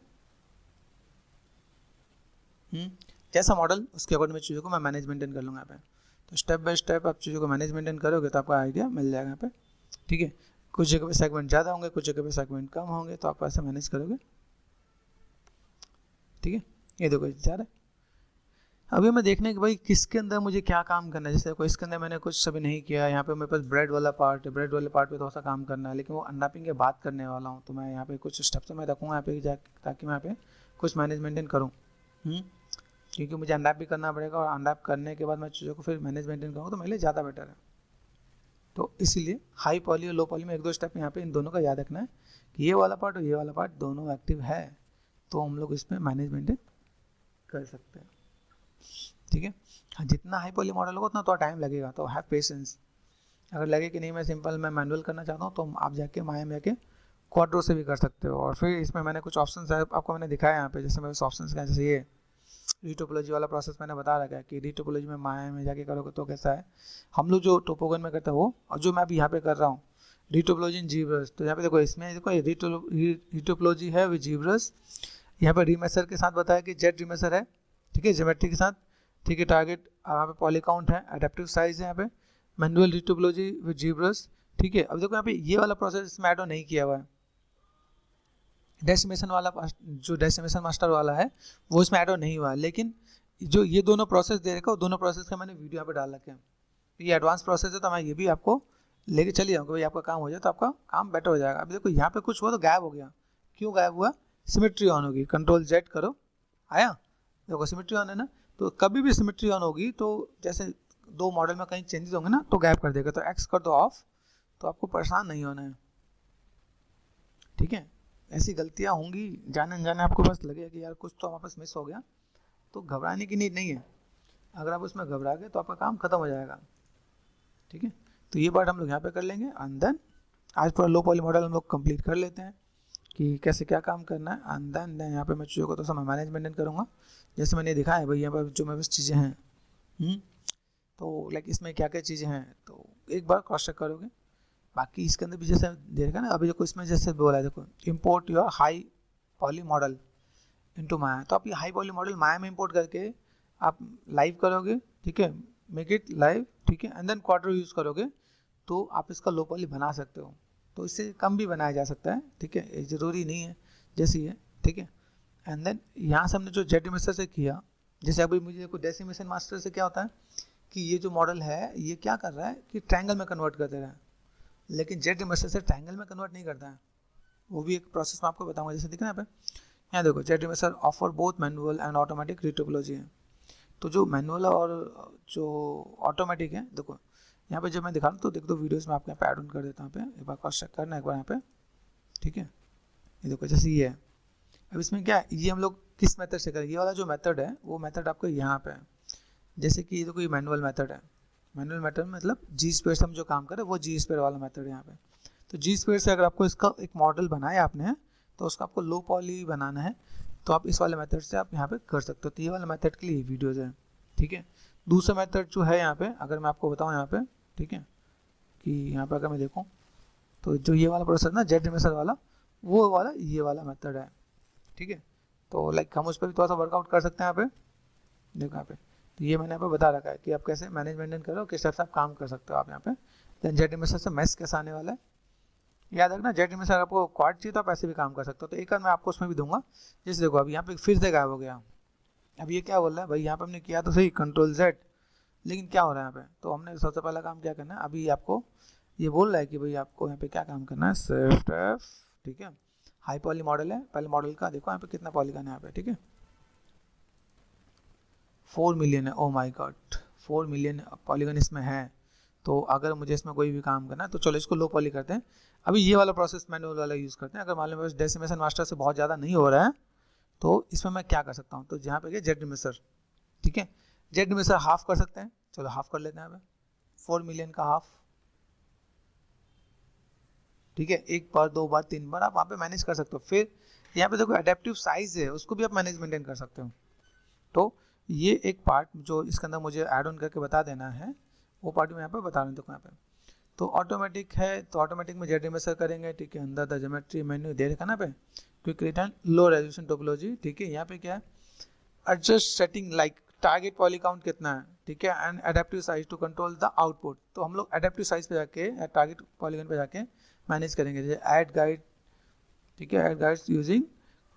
जैसा मॉडल उसके अकॉर्डिंग में चीज़ों को मैं मैनेज मेंटेन कर लूँगा यहाँ पे। तो स्टेप बाय स्टेप आप चीज़ों को मैनेज मेंटेन करोगे तो आपका आइडिया मिल जाएगा यहाँ पे, ठीक है। कुछ जगह पे सेगमेंट ज़्यादा होंगे, कुछ जगह पे सेगमेंट कम होंगे, तो आप ऐसे मैनेज करोगे, ठीक है। ये देखो जा रहा है। अभी मैं देखने कि भाई किसके अंदर मुझे क्या काम करना है। जैसे कोई इसके अंदर मैंने कुछ सभी नहीं किया, यहाँ पे मेरे पास ब्रेड वाला पार्ट है, ब्रेड वाले पार्ट पे थोड़ा सा काम करना है, लेकिन वो अनरैपिंग के बात करने वाला हूँ, तो मैं यहाँ पे कुछ स्टेप्स मैं रखूँगा यहाँ पे ताकि मैं यहाँ पे कुछ मैनेज मेंटेन करूँ, क्योंकि मुझे अनरैप भी करना पड़ेगा, और अनरैप करने के बाद मैं चीज़ों को फिर मैनेज मेंटेन करूँगा तो मेरे लिए ज़्यादा बेटर है। तो इसीलिए हाई पॉली और लो पॉली में एक दो स्टेप यहाँ पे इन दोनों का याद रखना है कि ये वाला पार्ट और ये वाला पार्ट दोनों एक्टिव है, तो हम लोग इसमें मैनेज मेंटेन कर सकते हैं, ठीक है। हाँ, जितना हाई पॉली मॉडल होगा उतना तो टाइम लगेगा, तो हैव पेशेंस। अगर लगे कि नहीं मैं सिंपल मैं मैनुअल करना चाहता हूँ, तो आप जाके माया में जाके क्वाड्रो से भी कर सकते हो। और फिर इसमें मैंने कुछ ऑप्शन आपको मैंने दिखाया यहाँ पे, जैसे मेरे ऑप्शन का, जैसे ये रीटोपोलॉजी वाला प्रोसेस मैंने बता रखा है कि रीटोपोलॉजी में माया में जाके करोगे तो कैसा है। हम लोग जो टोपोगन में करते हैं वो, और जो मैं अभी यहाँ पे कर रहा हूँ रीटोपोलॉजी इन जीब्रस, तो यहाँ पे देखो इसमें देखो रीटोपोलॉजी है विद जीब्रस। यहाँ पे रीमेसर के साथ बताया कि जेट रीमेसर है, ठीक है, ज्योमेट्री के साथ, ठीक है, टारगेट यहाँ पे पॉली काउंट है, एडेप्टिव साइज है यहाँ पे, मैनुअल रीटोपोलॉजी विद जीब्रस, ठीक है। अब देखो यहाँ पे ये वाला प्रोसेस इसमें ऐड ऑन नहीं किया हुआ है, डेसिमेशन वाला जो डेसिमेशन मास्टर वाला है वो इसमें ऐड ऑन नहीं हुआ है, लेकिन जो ये दोनों प्रोसेस दे रखा है, दोनों प्रोसेस का मैंने वीडियो यहाँ पे डाल रखे हैं। ये एडवांस प्रोसेस है, तो मैं ये भी आपको लेके चली जाऊँगा, भाई आपका काम हो जाए तो आपका काम बेटर हो जाएगा। अभी देखो यहाँ पे कुछ हुआ तो गायब हो गया, क्यों गायब हुआ? सिमेट्री ऑन होगी, कंट्रोल जेड करो, आया, देखो सिमेट्री ऑन है ना, तो कभी भी सिमेट्री ऑन होगी तो जैसे दो मॉडल में कहीं चेंजेस होंगे ना तो गायब कर देगा, तो एक्स कर दो ऑफ, तो आपको परेशान नहीं होना है, ठीक है। ऐसी गलतियाँ होंगी जाने अनजाने, आपको बस लगेगा कि यार कुछ तो हमारे पास मिस हो गया, तो घबराने की नीड नहीं है। अगर आप उसमें घबरा गए तो आपका काम खत्म हो जाएगा, ठीक है। तो ये पार्ट हम लोग यहाँ पे कर लेंगे, एंड देन आज पूरा लो पॉली मॉडल हम लोग कंप्लीट कर लेते हैं कि कैसे क्या काम करना है, एंड देन यहाँ पे मैं चीज़ों को तो सब मैनेजमेंट करूँगा, जैसे मैंने दिखाया है भाई यहाँ पर जो मेरे पास चीज़ें हैं, तो लाइक इसमें क्या क्या चीज़ें हैं तो एक बार क्रॉस चेक करोगे। बाकी इसके अंदर भी जैसे देखा ना, अभी देखो इसमें जैसे बोला है, देखो import your high poly model into Maya, तो आप ये हाई पॉली मॉडल माया में इंपोर्ट करके आप लाइव करोगे, ठीक है, मेक इट लाइव, ठीक है, एंड देन क्वार्टर यूज़ करोगे तो आप इसका लो पॉली बना सकते हो, तो इससे कम भी बनाया जा सकता है, ठीक है, ज़रूरी नहीं है जैसी है, ठीक है। एंड देन यहाँ से हमने जो जेड मास्टर से किया, जैसे अभी मुझे देखो डेसिमेशन मास्टर से क्या होता है कि ये जो मॉडल है ये क्या कर रहा है कि ट्रायंगल में कन्वर्ट कर दे रहा है, लेकिन जेड मास्टर से ट्रायंगल में कन्वर्ट नहीं करता है, वो भी एक प्रोसेस मैं आपको बताऊंगा। जैसे दिखना है यहाँ पे, यहाँ देखो Z master offer both manual and automatic retopology है, तो जो मैनुअल और जो ऑटोमेटिक है, देखो यहाँ पे जब मैं दिखा रहा हूँ तो देख दो वीडियोस में आपको यहाँ पे ऐड ऑन कर देता हूँ, यहाँ पे एक बार क्रॉस चेक करना एक बार यहाँ पे, ठीक है। ये देखो जैसे ये है, अब इसमें क्या है, ये हम लोग किस मेथड से करें, ये वाला जो मेथड है वो मेथड आपको यहाँ पे है, जैसे कि ये देखो ये मैनुअल मेथड है, मैनुअल मेथड मतलब जी स्क्वायर से हम जो काम करें वो जी स्क्वायर वाला मेथड है यहाँ पे। तो जी स्क्वायर से अगर आपको इसका एक मॉडल बनाया आपने तो उसका आपको लो पॉली बनाना है, तो आप इस वाले मेथड से आप यहाँ पे कर सकते हो, तो ये वाला मेथड के लिए वीडियोज़ है, ठीक है। दूसरा मेथड जो है यहाँ पे अगर मैं आपको बताऊँ यहाँ पे, ठीक है, कि यहाँ पे अगर मैं देखूँ तो जो ये वाला प्रोसेस ना जेड मास्टर वाला, वो वाला ये वाला मेथड है, ठीक है। तो लाइक हम उस पर भी थोड़ा सा वर्कआउट कर सकते हैं यहाँ पे, देखो यहाँ पे, तो ये मैंने यहाँ पे बता रखा है कि आप कैसे मैनेजमेंट करो, किस तरह से आप काम कर सकते हो आप यहाँ पे। देन जेड मास्टर से मैस कैसे आने वाला है याद रखना, जेड मास्टर अगर आपको क्वाड चाहिए तो आप ऐसे भी काम कर सकते हो, तो एक बार मैं आपको उसमें भी दूंगा। जैसे देखो अब यहाँ पे फिर से गायब हो गया, अब ये क्या बोल रहा है भाई, यहाँ पे हमने किया तो सही कंट्रोल जेड, लेकिन क्या हो रहा है यहाँ पे, तो हमने सबसे पहला काम क्या करना है, अभी आपको ये बोल रहा है कि भाई आपको यहाँ पे क्या काम करना है, शिफ्ट एफ, ठीक है, हाई पॉली मॉडल है, पहले मॉडल का देखो यहाँ पे कितना पॉलीगन है यहाँ पे, ठीक है, 4 मिलियन है, oh my God 4 million polygon इसमें है। तो अगर मुझे इसमें कोई भी काम करना है तो चलो इसको लो पॉली करते हैं, अभी ये वाला प्रोसेस मैनुअल वाला यूज़ करते हैं। अगर मान लो डेसिमेशन मास्टर से बहुत ज़्यादा नहीं हो रहा है तो इसमें मैं क्या कर सकता हूँ, तो जहाँ पे जेड मास्टर, ठीक है, जेड मास्टर हाफ कर सकते हैं, चलो हाफ कर लेते हैं यहाँ पे, 4 मिलियन का हाफ, ठीक है, एक बार दो बार तीन बार आप वहाँ पे मैनेज कर सकते हो। फिर यहाँ पे देखो एडेप्टिव साइज है, उसको भी आप मैनेज मेंटेन कर सकते हो। तो ये एक पार्ट जो इसके अंदर मुझे ऐड ऑन करके बता देना है, वो पार्ट मैं यहाँ पे बता रहा हूँ, देखो यहाँ पे। तो ऑटोमेटिक है, तो ऑटोमेटिक में जेड मास्टर करेंगे, ठीक है, अंदर द ज्योमेट्री मेन्यू दे रखा ना पे, quick return low resolution topology, ठीक है, यहाँ पे क्या है, adjust setting like target poly count कितना है, ठीक है, and adaptive size to control the output. तो हम लोग एडेप्टिव साइज पे जाके टारगेट पॉलीगन पे जाके मैनेज करेंगे, जैसे ऐड गाइड, ठीक है, add guides using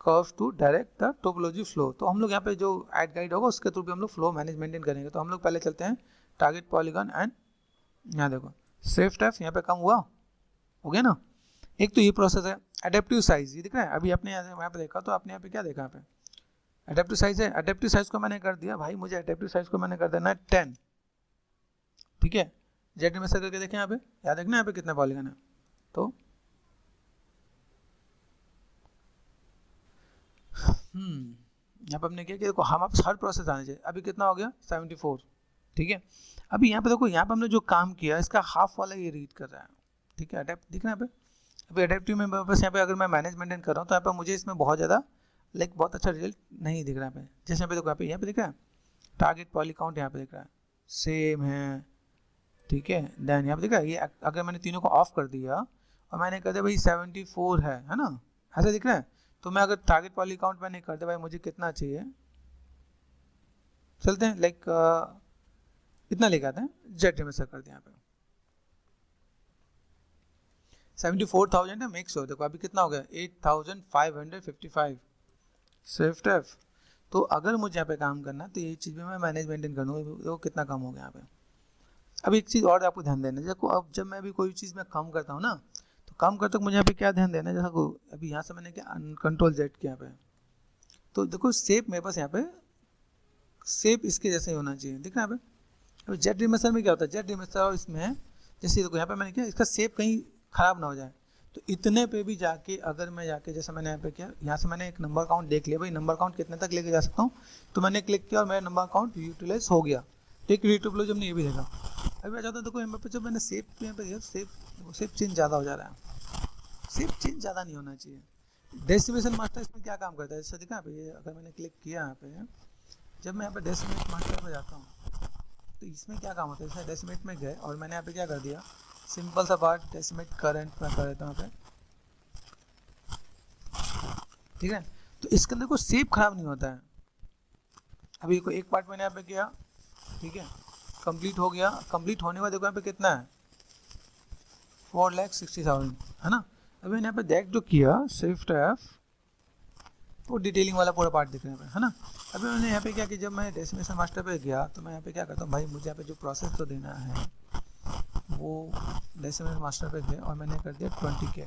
curves to direct the topology flow. तो हम लोग यहाँ पे जो ऐड गाइड होगा उसके थ्रू भी हम लोग फ्लो मैनेज मेंटेन करेंगे। तो हम लोग पहले चलते हैं टारगेट पॉलीगन एंड यहाँ देखो शिफ्ट एफ, यहाँ पे कम हुआ, हो गया ना। एक तो ये प्रोसेस है, एडेप्टिव साइज ये दिख रहा है, अभी आपने यहाँ पे देखा तो आपने यहाँ पे क्या देखा, यहाँ पे एडेप्टिव साइज है, एडेप्टिव साइज को मैंने कर दिया भाई, मुझे एडेप्टिव साइज को मैंने कर देना है 10, ठीक है, जेड मास्टर करके देखें यहाँ पे, याद रखना यहाँ पे कितना पॉलीगन है। तो यहाँ पे हमने क्या किया, देखो हम आप हर प्रोसेस आने चाहिए, अभी कितना हो गया 74, ठीक है। अभी यहाँ पे देखो, यहाँ पे हमने जो काम किया इसका हाफ वाला ये रीड कर रहा है, ठीक है, अडेप्ट दिख रहा है यहाँ पे। अभी एडेप्टिव में बस यहाँ पे अगर मैं मैनेज मेंटेन कर रहा हूँ तो यहाँ पे मुझे इसमें बहुत ज़्यादा लाइक बहुत अच्छा रिजल्ट नहीं दिख रहा है। जैसे यहाँ पे देखो, यहाँ पे दिख रहा है टारगेट पॉली काउंट, यहाँ पे दिख रहा है सेम है, ठीक है। देन यहाँ पे दिख रहा है, ये अगर मैंने तीनों को ऑफ कर दिया और मैंने कर दिया भाई 74 है ना, ऐसा दिख रहा है। तो मैं अगर टारगेट पॉली काउंट मैंने कर दिया भाई, मुझे कितना चाहिए, चलते हैं लाइक इतना लेके आते हैं, जेट रिमेसर कर दिया यहाँ पे 74,000 है, मेक श्योर। देखो अभी कितना हो गया 8,555 स्विफ्ट एफ। तो अगर मुझे यहाँ पे काम करना तो ये चीज़ भी मैं मैनेज मेंटेन कर दूँगा। देखो कितना कम हो गया यहाँ पे। अब एक चीज़ और आपको ध्यान देना है, देखो अब जब मैं भी कोई चीज़ में कम करता हूँ ना, तो कम करते वक्त मुझे यहाँ पे क्या ध्यान देना है, जैसा अभी यहाँ से मैंने क्या कंट्रोल जेड किया यहाँ पे, तो देखो शेप मेरे पास यहाँ पे शेप इसके जैसे ही होना चाहिए, दिख रहा है यहाँ पे। अब जेट रिमेसर में क्या होता है, जेट रिमेसर और इसमें है जैसे देखो यहाँ पे मैंने किया इसका शेप कहीं ख़राब ना हो जाए, तो इतने पे भी जाके अगर मैं जाके जैसे मैंने यहाँ पे किया, यहाँ से मैंने एक नंबर काउंट देख लिया, भाई नंबर काउंट कितने तक लेके जा सकता हूँ, तो मैंने क्लिक किया और मेरा नंबर काउंट यूटिलाइज हो गया। एक यूट्यूब ने ये भी देखा। अभी मैं चाहता हूँ देखो यहाँ पे जब मैंने शेप यहाँ पे दिया, शेप चेंज ज़्यादा हो जा रहा है, शेप चेंज ज़्यादा नहीं होना चाहिए। डेसिमेशन मास्टर इसमें क्या काम करता है, जैसे देखा यहाँ पे, अगर मैंने क्लिक किया यहाँ पे, जब मैं यहाँ पे डेसिमेट मास्टर पे जाता हूँ तो इसमें क्या काम होता है, जैसे डेसिमेट में गए और मैंने यहाँ पे क्या कर दिया, सिंपल सा पार्ट डेसिमेट करंट में कर देता हूँ यहाँ पे, ठीक है। तो इसके अंदर कोई शेप खराब नहीं होता है। अभी कोई एक पार्ट मैंने यहाँ पे किया, ठीक है, कंप्लीट हो गया। कंप्लीट होने के बाद देखो यहाँ पे कितना है 4,60,000 है ना। अभी मैंने यहाँ पे देख जो किया स्विफ्ट एफ, वो डिटेलिंग वाला पूरा पार्ट दिख रहा है है ना। अभी मैंने यहाँ पे क्या कि जब मैं डेसिमेशन मास्टर पे गया तो मैं यहाँ पे क्या करता हूँ, भाई मुझे यहाँ पे जो प्रोसेस तो देना है वो डेसिमेशन मास्टर पे गया और मैंने कर दिया 20K।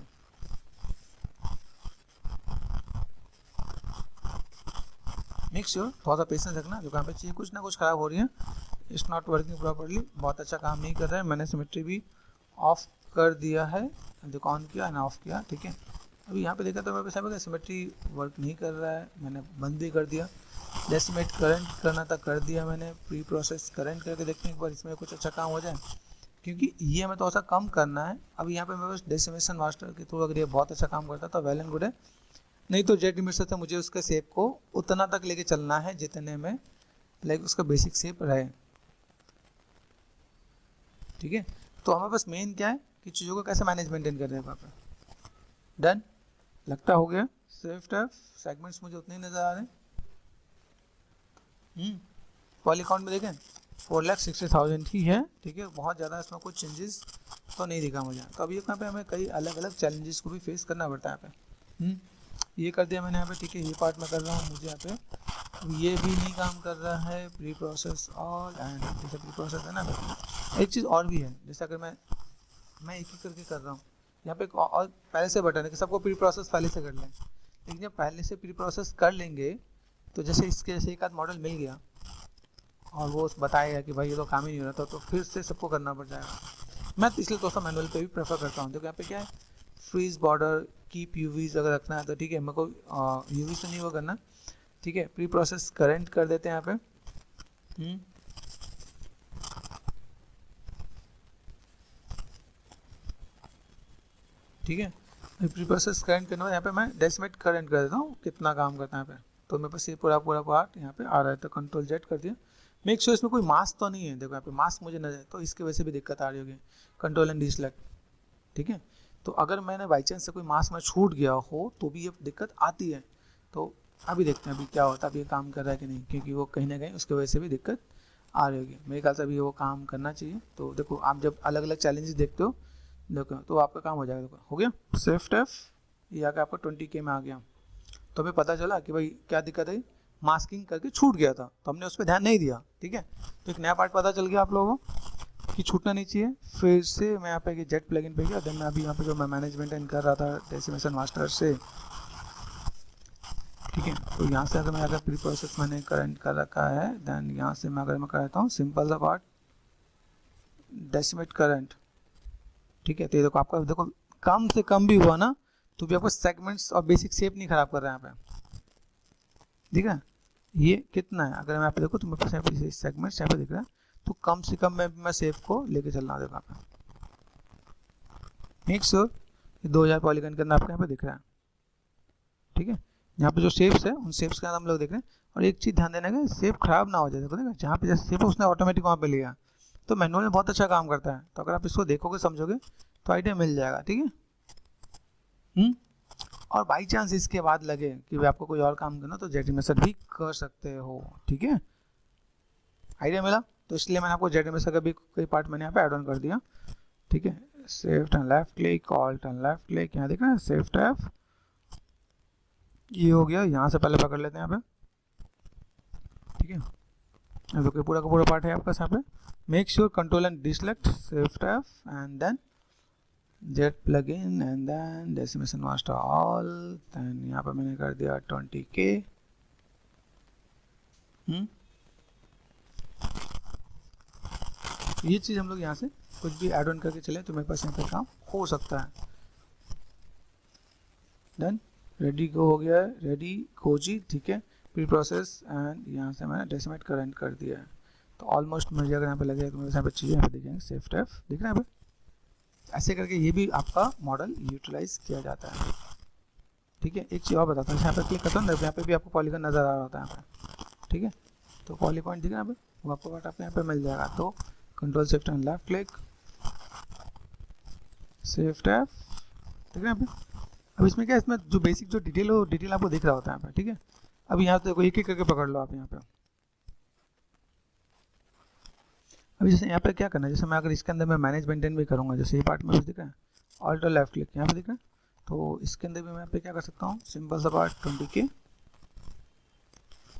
मेक श्योर थोड़ा सा पेशेंस रखना, जो यहाँ पे चीज़ कुछ ना कुछ खराब हो रही है, इट्स नॉट वर्किंग प्रॉपरली, बहुत अच्छा काम नहीं कर रहा है। मैंने सिमेट्री भी ऑफ कर दिया है, देखो ऑन किया ना ऑफ किया, ठीक है। अभी यहाँ पे देखा तो मेरे पास सिमेट्री वर्क नहीं कर रहा है, मैंने बंद भी कर दिया। डेसिमेट करंट करना था कर दिया मैंने, प्री प्रोसेस करंट करके देखते हैं एक बार इसमें कुछ अच्छा काम हो जाए, क्योंकि ये हमें थोड़ा सा कम करना है। अभी यहाँ पे मेरे पास डेसिमेशन मास्टर के थ्रू अगर ये बहुत अच्छा काम करता तो वेल एंड गुड है, नहीं तो जेट रिमेसर से मुझे उसके शेप को उतना तक लेके चलना है जितने में लाइक उसका बेसिक शेप रहे, ठीक है। तो हमारे पास मेन क्या है कि चीज़ों को कैसे मैनेज मेंटेन कर रहे हैं वहाँ पे। डन लगता हो गया। स्विफ्ट एफ सेगमेंट्स मुझे उतने ही नज़र आ रहे हैं। पॉलीकाउंट में देखें 4,60,000 ही है, ठीक है, बहुत ज़्यादा इसमें कुछ चेंजेस तो नहीं दिखा मुझे। तो अभी यहाँ पे हमें कई अलग अलग चैलेंजेस को भी फेस करना पड़ता है यहाँ पे। ये कर दिया मैंने यहाँ पे, ठीक है, ये पार्ट में कर रहा हूँ, मुझे यहाँ पे ये भी नहीं काम कर रहा है, प्री प्रोसेस ऑल एंड जैसे प्री प्रोसेस है ना। एक चीज़ और भी है, जैसे अगर मैं एक ही करके कर रहा हूँ, यहाँ पे और पहले से बटन है कि सबको प्री प्रोसेस पहले से कर लें, लेकिन जब पहले से प्री प्रोसेस कर लेंगे तो जैसे इसके जैसे एक आध मॉडल मिल गया और वो बताएगा कि भाई ये तो काम ही नहीं हो रहा था, तो फिर से सबको करना पड़ जाएगा। मैं इसलिए थोड़ा सा मैनुअल पे भी प्रेफर करता हूँ। देखो यहाँ पे क्या है, फ्रीज बॉर्डर कीप यूवीज अगर रखना है तो ठीक है, मेरे को यूवी से नहीं वो करना, ठीक है। प्री प्रोसेस करंट कर देते हैं यहाँ पे। ठीक है, प्री प्रोसेस करंट करने बाद यहाँ पे मैं डेसिमेट करंट कर देता हूँ, कितना काम करता है यहाँ पे। तो मेरे पास ये पूरा पार्ट यहाँ पे आ रहा है, तो कंट्रोल जेड कर दिया। मेक श्योर इसमें कोई मास्क तो नहीं है, देखो यहाँ पे मास्क मुझे नजर, तो इसकी वजह से भी दिक्कत आ रही होगी। कंट्रोल एंड डिसलेक्ट, ठीक है। तो अगर मैंने बाई चांस से कोई मास्क में छूट गया हो तो भी ये दिक्कत आती है। तो अभी देखते हैं अभी क्या होता है, अभी ये काम कर रहा है कि नहीं, क्योंकि वो कहीं ना कहीं उसकी वजह से भी दिक्कत आ रही होगी। मेरे ख्याल से अभी वो काम करना चाहिए। तो देखो आप जब अलग अलग चैलेंजेस देखते हो देखो तो आपका काम हो जाएगा। देखो हो गया स्विफ्ट एफ, ये आके आपका 20K में आ गया। तो हमें पता चला कि भाई क्या दिक्कत है, मास्किंग करके छूट गया था, तो हमने उस पर ध्यान नहीं दिया, ठीक है। तो एक नया पार्ट पता चल गया आप लोगों को कि छूटना नहीं चाहिए। फिर से मैं यहाँ पे जेट प्लगइन पे गया, देन मैं अभी यहाँ पे जो मैं मैनेजमेंट कर रहा था डेसिमेशन मास्टर से, ठीक है। तो यहाँ से अगर मैं अगर प्री प्रोसेस मैंने करंट कर रखा है, देन यहाँ से मैं अगर मैं करता हूँ सिंपल सा पार्ट डेसिमेट करंट, ठीक है। तो ये देखो आपका देखो कम से कम भी हुआ ना तो भी आपको सेगमेंट्स और बेसिक शेप नहीं खराब कर रहा है यहाँ पे, ठीक है। ये कितना है, अगर मैं यहाँ पे देखो तो मेरे पास यहाँ पे सेगमेंट्स यहाँ पे दिख रहा है, तो कम से कम मैं शेप को लेके चलना देखो यहाँ पे। मेक श्योर 2000 पॉलीगन के अंदर आपको यहाँ पे दिख रहा है, ठीक है। यहाँ पे जो शेप्स है उन शेप्स के अंदर हम लोग देख रहे हैं। और एक चीज़ ध्यान देना है कि शेप खराब ना हो जाए, देखो देखो जहाँ पे जैसे शेप है उसने ऑटोमेटिक वहाँ पे लिया, तो मैनुअल में बहुत अच्छा काम करता है। तो अगर आप इसको देखोगे समझोगे तो आइडिया मिल जाएगा, ठीक है। और बाई चांस इसके बाद लगे कि भाई आपको कोई और काम करना तो जेट रिमेसर भी कर सकते हो, ठीक है। आइडिया मिला? तो इसलिए मैंने आपको ZMS का भी कोई पार्ट मैंने यहाँ पे ऐड ऑन कर दिया, ठीक है। Shift and left click, alt and left click, यहाँ दिख रहा है शिफ्ट F, ये हो गया। यहाँ से पहले पकड़ लेते हैं यहाँ पे, ठीक है। अब देखिए पूरा का पूरा पार्ट है आपका यहाँ पे। Make sure control and deselect, shift F and then Z plugin and then decimation master all, then यहाँ पे मैंने कर दिया 20K। ये चीज़ हम लोग यहाँ से कुछ भी ऐड ऑन करके चले तो मेरे पास यहाँ पे काम हो सकता है। डन, रेडी को हो गया है, रेडी कोजी, ठीक है। प्री प्रोसेस एंड यहाँ से मैंने डेसिमेट करंट कर दिया है। तो ऑलमोस्ट मुझे अगर यहाँ पे लगेगा तो मेरे यहाँ पे चीज़ें यहाँ पे दिखेंगे, शिफ्ट F दिख रहा है यहाँ पे। ऐसे करके ये भी आपका मॉडल यूटिलाइज किया जाता है, ठीक है। एक चीज़ और बताता हूँ, यहाँ पे क्लिक करता हूँ ना, यहाँ पे भी आपको पॉलीगन नज़र आ रहा होता है यहाँ पे, ठीक है। तो पॉली पॉइंट दिख रहा है यहाँ पे, वो आपको पार्ट आपको यहाँ पे मिल जाएगा। तो control shift and left click, shift F, ठीक है यहाँ पे। अब इसमें क्या है, इसमें जो बेसिक जो डिटेल हो, डिटेल आपको दिख रहा होता है यहाँ पे, ठीक है। अब यहाँ से देखो एक एक करके पकड़ लो आप यहाँ पे। अभी जैसे यहाँ पे क्या करना है, जैसे मैं अगर इसके अंदर मैं मैनेज मेंटेन भी करूँगा, जैसे ये पार्ट में दिख रहा है, ऑल्ट और लेफ्ट क्लिक यहाँ पे दिख रहा है, तो इसके अंदर भी मैं यहाँ पे क्या कर सकता हूँ, सिंपल सा पार्ट 20K,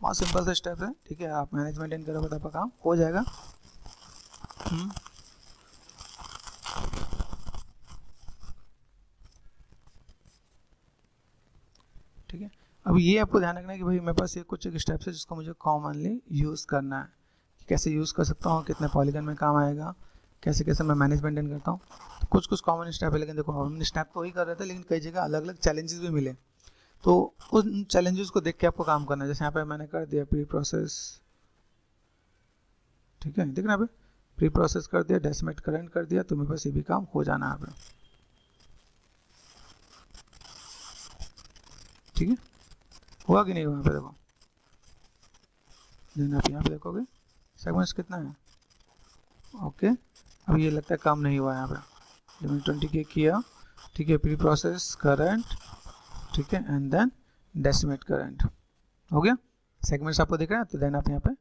बहुत सिंपल सा स्टेप है, ठीक है। आप मैनेज मेंटेन करोगे तो आपका काम हो जाएगा। ठीक है। अब ये आपको ध्यान रखना है कि भाई मेरे पास ये कुछ एक स्टेप्स है जिसको मुझे कॉमनली यूज़ करना है, कि कैसे यूज़ कर सकता हूँ, कितने पॉलीगन में काम आएगा, कैसे कैसे मैं मैनेज मेंटेन करता हूँ। तो कुछ कुछ कॉमन स्टेप है, लेकिन देखो हम स्टेप तो वही कर रहे थे, लेकिन कई जगह अलग अलग चैलेंजेस भी मिले, तो उन चैलेंजेस को देख के आपको काम करना है। जैसे यहाँ पे मैंने कर दिया प्री प्रोसेस, ठीक है, देख रहे हैं प्री प्रोसेस कर दिया, डेसिमेट करंट कर दिया, तो मेरे पास ये भी काम हो जाना है यहाँ पे, ठीक है। हुआ कि नहीं हुआ यहाँ पे देखो, देन आप यहाँ पे देखोगे सेगमेंट्स कितना है, ओके। अब ये लगता है काम नहीं हुआ यहाँ पे, जब मैंने 20K किया, ठीक है, प्री प्रोसेस करंट, ठीक है, एंड देन डेसिमेट करंट हो गया। सेगमेंट्स आपको दिख रहा है, तो देन आप यहाँ पे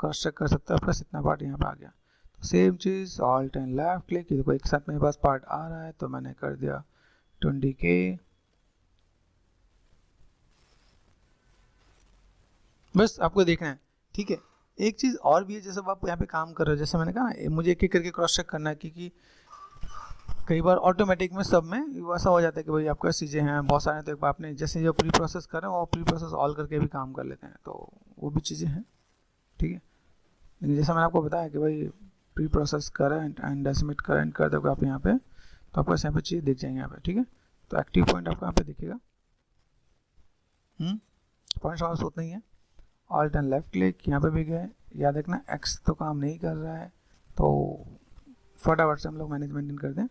क्रॉस चेक कर सकते हो, आपका इतना पार्ट यहाँ पे आ गया। तो same cheese alt and left click, देखो एक साथ मेरे पास पार्ट आ रहा है, तो मैंने कर दिया 20K, बस आपको देखना है, ठीक है। एक चीज़ और भी है, जैसे आप यहाँ पे काम कर रहे हो, जैसे मैंने कहा मुझे एक एक करके क्रॉस चेक करना है, क्योंकि कई बार ऑटोमेटिक में सब में ऐसा हो जाता है कि भाई आपके पास चीज़ें हैं बहुत सारे, तो एक बार आपने जैसे जो प्री प्रोसेस कर रहे हैं वो प्री प्रोसेस ऑल करके भी काम कर लेते हैं, तो वो भी चीज़ें हैं, ठीक है। लेकिन जैसा मैंने आपको बताया कि भाई pre process current and decimate current कर दोगे आप यहाँ पे, तो आपको यहाँ पे चीज़ दिख जाएंगे यहाँ पे, ठीक है। तो एक्टिव पॉइंट आपको यहाँ पे दिखेगा, पॉइंट समझ उतना ही है। ऑल्ट एंड लेफ्ट क्लिक, यहाँ पे भी गए, याद रखना एक्स तो काम नहीं कर रहा है, तो फटाफट से हम लोग मैनेज मेंटेन कर दें।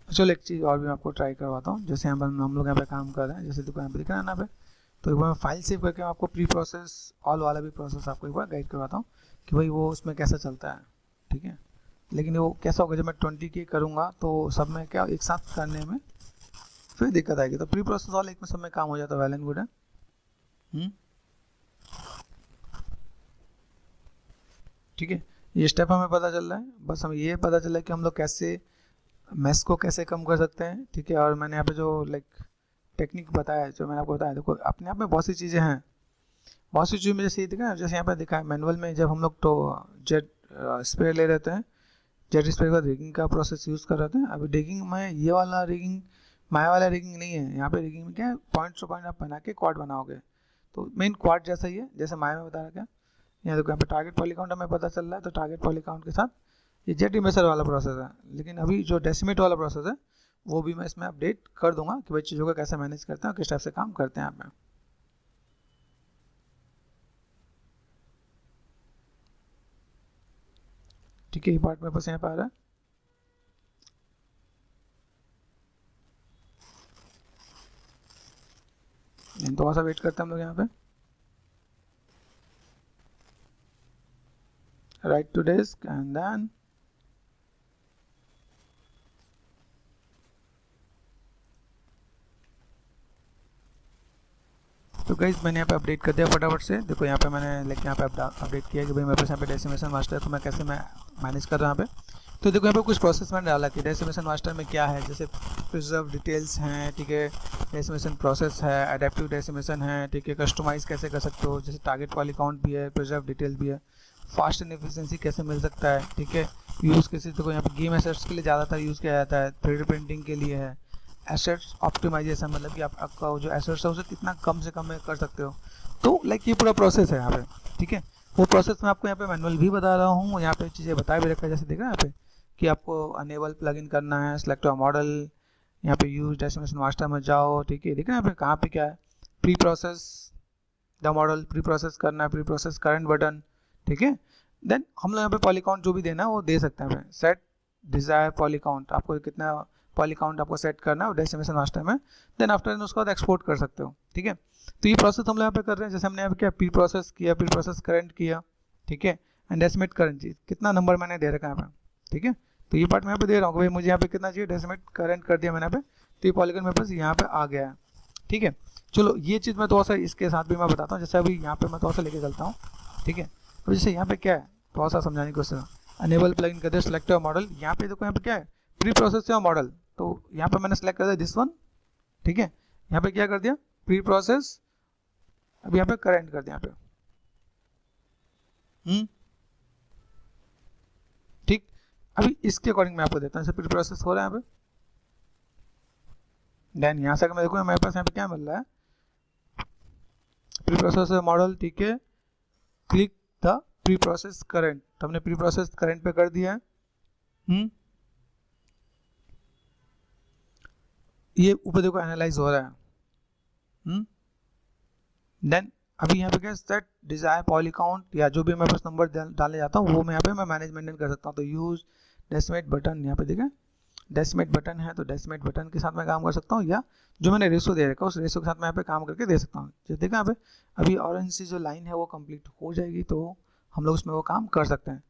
चलो एक चीज़ और भी मैं आपको ट्राई करवाता हूँ, जैसे यहाँ पर हम लोग यहाँ पे काम कर रहे हैं, जैसे देखो यहाँ पे दिख रहा है ना पे, तो एक बार मैं फाइल सेव करके आपको प्री प्रोसेस ऑल वाला भी प्रोसेस आपको एक बार गाइड करवाता हूँ कि भाई वो उसमें कैसा चलता है, ठीक है। लेकिन वो कैसा होगा, जब मैं 20K करूँगा तो सब में क्या एक साथ करने में फिर दिक्कत आएगी, तो प्री प्रोसेस ऑल एक में सब में काम हो जाता है, वेल एंड गुड है। ठीक है, ये स्टेप हमें पता चल रहा है, बस हमें ये पता चल रहा है कि हम लोग कैसे मैस को कैसे कम कर सकते हैं, ठीक है। और मैंने यहाँ पे जो टेक्निक बताया, जो मैंने आपको बताया, देखो अपने आप में बहुत सी चीज़ें हैं, बहुत सी चीज़ में जैसे ये दिखा है, जैसे यहाँ पर दिखा है मैनुअल में, जब हम लोग तो जेट स्प्रे ले रहते हैं, जेट स्प्रे के बाद रिगिंग का प्रोसेस यूज़ कर रहे हैं। अभी रिगिंग में ये वाला रिगिंग माया वाला रिगिंग नहीं है, यहाँ पे रिगिंग में क्या है, पॉइंट टू पॉइंट आप बना के क्वाड बनाओगे, तो मेन क्वाड जैसा ही है जैसे माया में बता रहा क्या। यहाँ देखो यहाँ पे टारगेट पॉली काउंट हमें पता चल रहा है, तो टारगेट पॉली काउंट के साथ ये जेट इमेजर वाला प्रोसेस है, लेकिन अभी जो डेसिमेट वाला प्रोसेस है वो भी मैं इसमें अपडेट कर दूंगा कि भाई चीज़ों को कैसे मैनेज करते हैं, किस टाइप से काम करते हैं आप में। ठीक है, ये पार्ट मेरे पास यहाँ पे आ रहा है, थोड़ा सा वेट करते हैं हम लोग यहाँ पे। Write to disk and then तो गाइस मैंने यहाँ पे अपडेट कर दिया फटाफट से। देखो यहाँ पे मैंने लाइक यहाँ पे अपडेट किया कि भाई मेरे पास यहाँ पे डेसिमेशन मास्टर को मैं कैसे मैं मैनेज कर रहा हूँ यहाँ पे। तो देखो यहाँ पे कुछ प्रोसेस मैंने डाला कि डेसिमेशन मास्टर में क्या है, जैसे प्रिजर्व डिटेल्स हैं, ठीक है, डेसिमेशन प्रोसेस है, एडेप्टिव डेसिमेशन है, ठीक है, कस्टमाइज़ कैसे कर सकते हो, जैसे टारगेट पॉलीकाउंट भी है, प्रिजर्व डिटेल भी है, फास्ट एंड एफिशिएंसी कैसे मिल सकता है, ठीक है, यूज़ कैसे। देखो यहाँ पे गेम एसेट्स के लिए ज़्यादातर यूज़ किया जाता है, 3D प्रिंटिंग के लिए है, एसेट्स ऑप्टिमाइजेशन मतलब कि आपका जो एसेट्स है उसे कितना कम से कम में कर सकते हो। तो लाइक ये पूरा प्रोसेस है यहाँ पे, ठीक है। वो प्रोसेस मैं आपको यहाँ पे मैनुअल भी बता रहा हूँ, यहाँ पे चीज़ें बता भी रखा है, जैसे देखा यहाँ पे कि आपको अनेबल प्लगइन करना है, सिलेक्ट मॉडल, यहाँ पे यूज डेसिमेशन मास्टर में जाओ, ठीक है। देखा यहाँ पे कहाँ पे क्या है, pre process the model, pre process करना है, प्री प्रोसेस करंट बटन, ठीक है। देन हम लोग यहाँ पे पॉलीकाउंट जो भी देना है वो दे सकते हैं। सेट डिजायर पॉलीकाउंट, आपको कितना पॉलीकाउंट आपको सेट करना है डेसिमेशन मास्टर में। देन आफ्टर उसके बाद एक्सपोर्ट कर सकते हो, ठीक है। तो ये प्रोसेस हम लोग यहाँ पे कर रहे हैं। जैसे हमने यहाँ पे क्या प्री प्रोसेस किया, प्री प्रोसेस करंट किया, ठीक है, एंड डेसिमेट करंट चीज कितना नंबर मैंने दे रखा है यहाँ पे, ठीक है। तो ये पार्ट मैं यहाँ पे दे रहा हूँ भाई मुझे यहाँ पे कितना चाहिए, डेसिमेट करंट कर दिया मैंने यहाँ पे, तो ये पॉलीगन मेरे पास यहाँ पे आ गया है, ठीक है। चलो ये चीज़ मैं थोड़ा सा इसके साथ भी मैं बताता हूँ। जैसे अभी यहाँ पे मैं थोड़ा सा लेके चलता हूँ, ठीक है। तो जैसे यहाँ पे क्या है थोड़ा सा समझाने की कोशिश, अनेबल प्लगइन कर दिया, सिलेक्ट मॉडल, यहाँ पे देखो यहाँ पे क्या है प्री प्रोसेस या मॉडल, तो यहाँ पे मैंने सेलेक्ट कर दिया दिस वन, ठीक है। यहाँ पे क्या कर दिया प्री प्रोसेस, अब यहाँ पे करंट कर दिया यहाँ पे, ठीक। अभी इसके अकॉर्डिंग मैं आपको देता हूँ, जैसे प्री प्रोसेस हो रहा है यहाँ पे, देन यहाँ से अगर मैं देखूँ मेरे पास यहाँ पे क्या मिल रहा है, प्री प्रोसेस मॉडल, ठीक है, click the pre process current, तो हमने प्री प्रोसेस करंट पे कर दिया है। ये ऊपर देखो एनालाइज हो रहा है। देन अभी यहाँ पे क्या सेट डिजायर पॉलीकाउंट या जो भी मेरे पास नंबर डाले जाता हूँ वो मैं यहाँ पे मैं मैनेज मेंटेन कर सकता हूँ। तो यूज डेसिमेट बटन, यहाँ पे देखा डेसिमेट बटन है, तो डेसिमेट बटन के साथ मैं काम कर सकता हूँ, या जो मैंने रेशो दे रखा है उस रेशो के साथ मैं यहाँ पे काम करके दे सकता हूँ। जैसे देखा यहाँ पे अभी ऑरेंज सी जो लाइन है वो कंप्लीट हो जाएगी, तो हम लोग उसमें वो काम कर सकते हैं।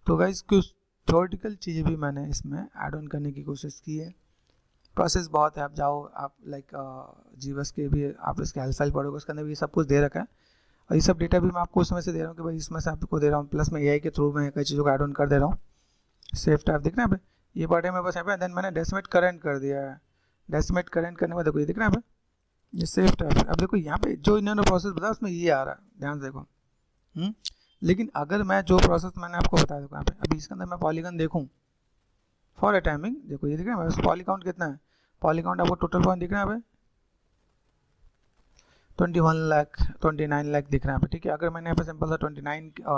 तो गाइस कुछ थ्योरेटिकल चीज़ें भी मैंने इसमें ऐड ऑन करने की कोशिश की है। प्रोसेस बहुत है, आप जाओ आप लाइक जीवस के भी आप इसके हेल्थ फाइल पढ़ोगे, उसके अंदर भी सब कुछ दे रखा है, और ये सब डेटा भी मैं आपको उसमें से दे रहा हूँ कि भाई इसमें से आपको दे रहा हूँ, प्लस मैं एआई के थ्रू मैं कई चीज़ों को ऐड ऑन कर दे रहा हूँ। सेफ टाइप दिख रहा है यहाँ पे, ये पार्ट है मेरे पास यहाँ पे। देन मैंने डेसिमेट करंट कर दिया है, डेसिमेट करंट करने के बाद देखो ये दिख रहा है यहाँ पे, ये सेफ टाइप। अब देखो यहाँ पे जो इन्होंने प्रोसेस बताया उसमें ये आ रहा है, ध्यान से देखो। लेकिन अगर मैं जो प्रोसेस मैंने आपको बताया देखो यहाँ पे, अभी इसके अंदर मैं पॉलीगन देखूँ फॉर अ टाइमिंग, देखो ये दिख रहा है मेरे पास पॉलीकाउंट कितना है, पॉलीकाउंट आपको टोटल पॉइंट दिख रहा है यहाँ पे 21 लाख 29 लाख दिख रहा है यहाँ पे, ठीक है। अगर मैंने यहाँ पे सिंपल सा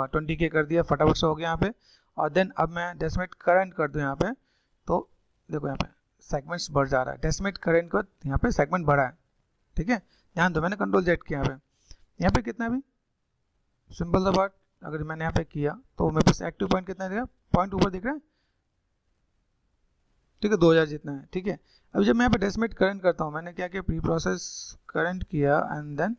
20 के कर दिया फटाफट से हो गया यहाँ पे, और देन अब मैं डेसिमेट करंट कर दूँ यहाँ पे, तो देखो यहाँ पे सेगमेंट्स बढ़ जा रहा है, डेसिमेट करंट का यहाँ पे सेगमेंट बढ़ा है, ठीक है। ध्यान दो मैंने कंट्रोल जेड किया यहाँ पे कितना भी सिंपल सा बात, अगर मैंने यहाँ पे किया तो मेरे पास एक्टिव पॉइंट कितना दिख रहा है, पॉइंट ऊपर दिख रहा है, ठीक है, 2000 जितना है, ठीक है। अब जब मैं यहाँ पे डेसिमेट करंट करता हूँ, मैंने क्या किया प्री प्रोसेस करंट किया एंड देन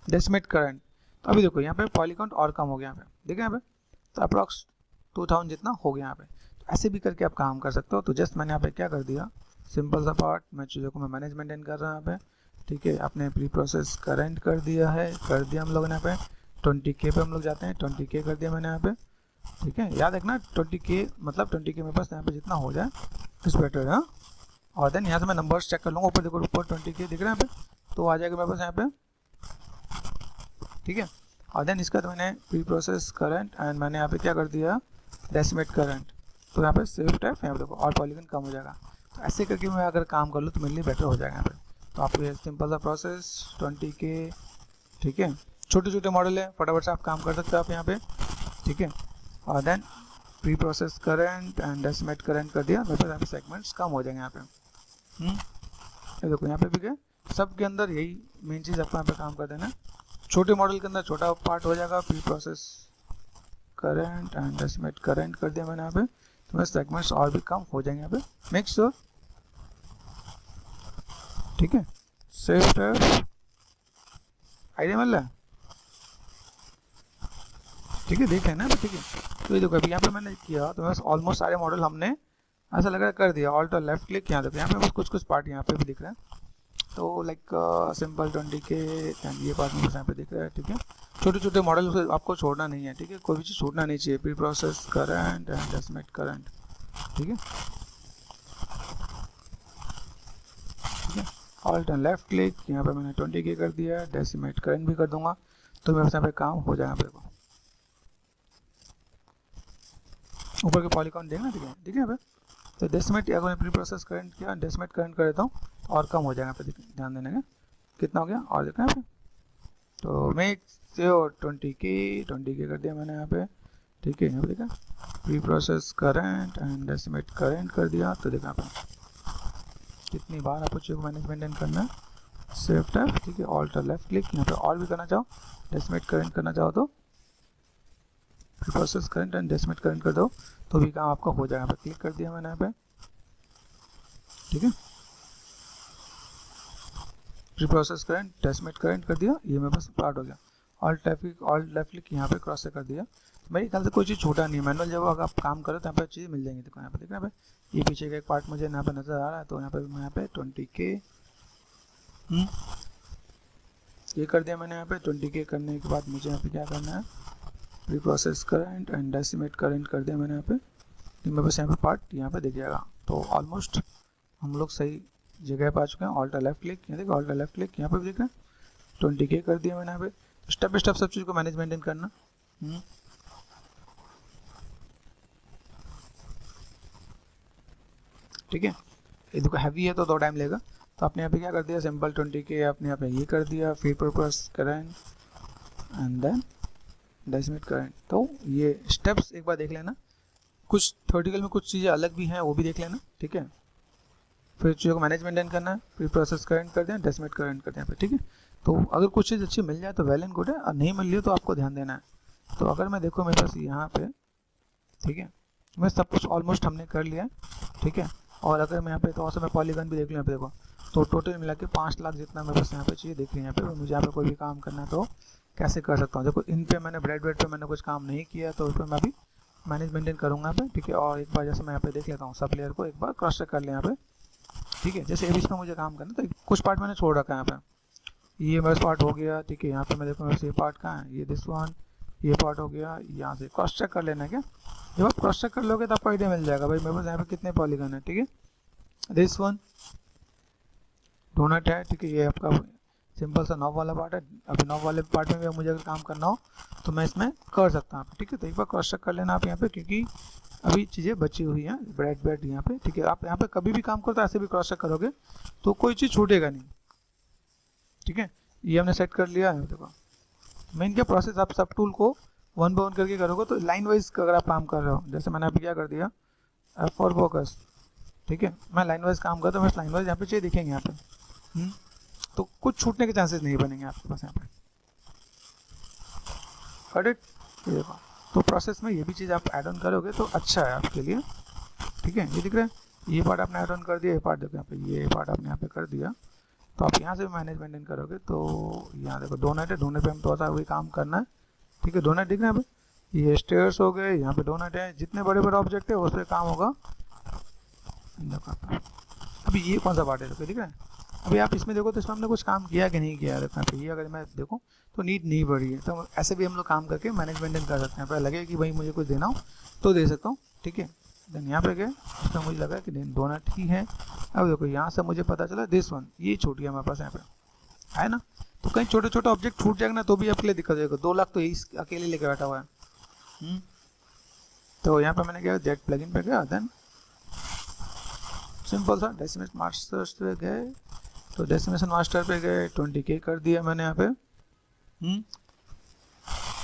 डेसिमेट करंट, तो अभी देखो यहाँ पे पॉलीकाउंट और कम हो गया यहाँ पे, देखिए यहाँ पे, तो अप्रॉक्स 2000 जितना हो गया यहाँ पे। तो ऐसे भी करके आप काम कर सकते हो। तो जस्ट मैंने यहाँ पे क्या कर दिया, सिंपल सा पार्ट, मैं चीज़ों को मैं मैनेज मेंटेन कर रहा हूँ यहाँ पे, ठीक है। आपने प्री प्रोसेस करंट कर दिया है, कर दिया हम लोगों ने यहाँ पे 20K पे हम लोग जाते हैं, 20K कर दिया मैंने यहाँ पे, ठीक है। याद रखना 20K मतलब 20K मेरे पास यहाँ पे जितना हो जाए इस बेटर है। और देन यहाँ से मैं नंबर्स चेक कर लूँगा, ऊपर देखो ऊपर 20K दिख रहा है यहाँ पे, तो आ जाएगा मेरे पास यहाँ पे, ठीक है। और देन इसका तो मैंने प्री प्रोसेस करंट एंड मैंने यहाँ पे क्या कर दिया डेसिमेट करंट, तो यहाँ पे सेफ टाइप यहाँ पे देखो और पॉलीगन कम हो जाएगा। तो ऐसे करके मैं अगर काम कर लूँ तो मेरे लिए बेटर हो जाएगा यहाँ पे। तो आपको ये सिंपल सा प्रोसेस 20K, ठीक है, छोटे छोटे मॉडल है, फटाफट से आप काम कर सकते हो आप यहाँ पे, ठीक है। और then preprocess current and decimate current कर दिया, मेरे पास यहाँ पे सेगमेंट्स कम हो जाएंगे यहाँ पे। ये देखो यहाँ पे भी क्या सब के अंदर यही मेन चीज़ आपको यहाँ पे काम कर देना। छोटे मॉडल के अंदर छोटा पार्ट हो जाएगा, pre process current and decimate current कर दिया मैंने यहाँ पे, तो मेरे सेगमेंट्स और भी कम हो जाएंगे यहाँ पे, मेक श्योर, ठीक है। सेफ आइडिया मिल रहा है, ठीक है, देख लेना, ठीक है। तो ये देखो अभी यहाँ पे मैंने किया तो बस ऑलमोस्ट सारे मॉडल हमने ऐसा लग रहा है कर दिया। ऑल्ट और लेफ्ट क्लिक यहाँ देखो, यहाँ पे बस कुछ पार्ट यहाँ पे भी दिख रहा है, तो लाइक सिंपल 20K ये पार्ट में यहाँ पे दिख रहा है, ठीक है। छोटे छोटे मॉडल आपको छोड़ना नहीं है, ठीक है, कोई भी चीज़ छूटना नहीं चाहिए। Pre process current and decimate current, ठीक है, ठीक है। ऑल्ट एंड लेफ्ट क्लिक, यहाँ पे मैंने 20K कर दिया, डेसिमेट करंट भी कर दूंगा, तो मेरे यहाँ पे काम हो जाएगा। देखो ऊपर के पॉलीगॉन देखना, ठीक है, ठीक है। यहाँ पे तो डेसिमेट अगर मैं प्री प्रोसेस करंट किया, डेसिमेट करंट कर देता हूँ और कम हो जाएगा। यहाँ पे ध्यान देने का कितना हो गया, और देखना यहाँ पे, तो मैं 20K कर दिया मैंने यहाँ पे, ठीक है। यहाँ पे देखा pre process current and decimate current कर दिया, तो देखा यहाँ पे कितनी बार आपको चीज़ को मैनेजमेंटेन करना है। सेफ टैप, ठीक है, ऑल्ट लेफ्ट क्लिक, यहाँ पे और भी करना चाहो, डेसिमेट करंट करना चाहो तो pre process current and decimate current कर दो, तो भी काम आपका हो जाएगा। यहाँ पे क्लिक कर दिया मैंने यहाँ पे, ठीक है, pre process current decimate current कर दिया, ये मेरे पास पार्ट हो गया। ऑल्ट लेफ्ट क्लिक यहाँ पे क्रॉस से कर दिया, मेरे ख्याल से कोई चीज़ छोटा नहीं है। मैनुअल जब अगर आप काम करो तो यहाँ पे चीज़ें मिल जाएंगी। देखो यहाँ पे देखना, यहाँ पे ये पीछे का एक पार्ट मुझे यहाँ पे नजर आ रहा है, तो यहाँ पे मैं यहाँ पे 20K ये कर दिया मैंने। यहाँ पे 20K करने के बाद मुझे यहाँ पे क्या करना है, pre process current and decimate current कर दिया मैंने यहाँ पे, मेरे पास यहाँ पे पार्ट यहाँ पे दिख जाएगा। तो ऑलमोस्ट हम लोग सही जगह पे आ चुके हैं। ऑल्ट लेफ्ट क्लिक, यहाँ देखो ऑल्ट लेफ्ट क्लिक, यहाँ पे भी देख रहे हैं 20K कर दिया मैंने यहाँ पे। तो स्टेप बाय स्टेप सब चीज़ को मैनेज मेंटेन करना। ठीक है, ये देखो हैवी है तो 2 टाइम लेगा, तो आपने यहाँ पे क्या कर दिया, सिंपल 20K आपने यहाँ पे ये कर दिया, फिर process current and then decimate current. तो ये स्टेप्स एक बार देख लेना, कुछ थ्योरेटिकल में कुछ चीज़ें अलग भी हैं वो भी देख लेना, ठीक है। फिर चीज़ों को मैनेज मेंटेन करना है, फिर प्रोसेस करंट कर दें, डेसिमेट करंट कर दें यहाँ पे, ठीक है। तो अगर कुछ चीज़ अच्छी मिल जाए तो वेल एंड गुड है, और नहीं मिल रही तो आपको ध्यान देना है। तो अगर मैं देखो मेरे पास यहाँ पे, ठीक है, मैं सब कुछ ऑलमोस्ट हमने कर लिया है, ठीक है। और अगर मैं यहाँ पे तो मैं पॉलीगन भी देख लूँ, यहाँ पे देखो तो टोटल मिला के 5 लाख जितना मेरे पास यहाँ पे चाहिए देख रही है। यहाँ पे मुझे यहाँ पे कोई भी काम करना है तो कैसे कर सकता हूँ। देखो इन पे मैंने ब्रेड पे मैंने कुछ काम नहीं किया, तो उस पर मैं अभी मैनेज मेंटेन करूँगा यहाँ पे, ठीक है। और एक बार जैसे मैं यहाँ पे देख लेता हूँ, सब प्लेयर को एक बार क्रॉस चेक कर लिया यहाँ पे, ठीक है। जैसे एबिस में मुझे काम करना, तो कुछ पार्ट मैंने छोड़ रखा है यहाँ पे, ये मेरा पार्ट हो गया, ठीक है। यहाँ पे मैं देखूँ ये पार्ट कहाँ है, ये दिस वन, ये पार्ट हो गया। यहाँ से क्रॉस चेक कर लेना है क्या, जब आप क्रॉस चेक कर लोगे तो आपको आइडिया मिल जाएगा भाई मेरे पास यहाँ पे कितने पॉलीगन है, ठीक है। दिस वन डोनट है, ठीक है, ये आपका सिंपल सा नॉब वाला पार्ट है। अभी नॉब वाले पार्ट में भी मुझे अगर काम करना हो तो मैं इसमें कर सकता हूँ, ठीक है। तो एक बार क्रॉस चेक कर लेना आप यहाँ पे, क्योंकि अभी चीज़ें बची हुई हैं ब्रेड यहाँ पे, ठीक है। आप यहाँ पे कभी भी काम करो तो ऐसे भी क्रॉस चेक करोगे तो कोई चीज़ छूटेगा नहीं, ठीक है। ये हमने सेट कर लिया है। देखो मेन क्या प्रोसेस, आप सब टूल को 1 बाय 1 करके करोगे तो लाइन वाइज अगर आप काम कर रहे हो, जैसे मैंने अभी क्या कर दिया F4 फोकस, ठीक है। मैं लाइन वाइज काम करता हूँ, बस लाइन वाइज यहाँ पे चीज़ दिखेंगे यहाँ पे, तो कुछ छूटने के चांसेस नहीं बनेंगे आपके पास यहाँ पे, करेक्ट। ये देखो तो प्रोसेस में ये भी चीज़ आप ऐड ऑन करोगे तो अच्छा है आपके लिए, ठीक है। ये दिख रहा है, ये पार्ट आपने ऐड ऑन कर दिया, ये पार्ट देखो यहाँ पे, ये पार्ट आपने यहाँ पे कर दिया, तो आप यहाँ से भी मैनेज मेंटेन करोगे। तो यहाँ देखो डोनट है, डोनट पे हम थोड़ा सा वही काम करना है, ठीक है। डोनट दिख रहा है यहाँ पे, ये स्टेयर्स हो गए, यहाँ पे डोनट है, जितने बड़े बड़े ऑब्जेक्ट है उस पर काम होगा। अभी ये कौन सा पार्ट है, देखो दिख रहा है। अभी आप इसमें देखो तो इसमें हमने कुछ काम किया कि नहीं किया, देखो पे ये अगर मैं देखूँ तो नीड नहीं बढ़ी है, तो ऐसे भी हम लोग काम करके मैनेज मेंटेन कर सकते हैं। पर लगे कि भाई मुझे कुछ देना हो तो दे सकता हूँ, ठीक है। देन यहाँ पे गए, इसमें मुझे लगा कि डोनट ही है। अब देखो यहाँ से मुझे पता चला दिस वन, ये छूट गया हमारे पास यहाँ पे, है ना। तो कहीं छोटे छोटे ऑब्जेक्ट छूट जाएगा ना तो भी आपके लिए दिक्कत होगा। 2 लाख तो यही अकेले लेके बैठा हुआ है। तो यहाँ पे मैंने क्या जेट प्लगइन पे गया, देन सिंपल सा डेसिमेट मास्टर पे गए, तो डेसिमेशन मास्टर पे गए, 20K कर दिया मैंने यहाँ पे।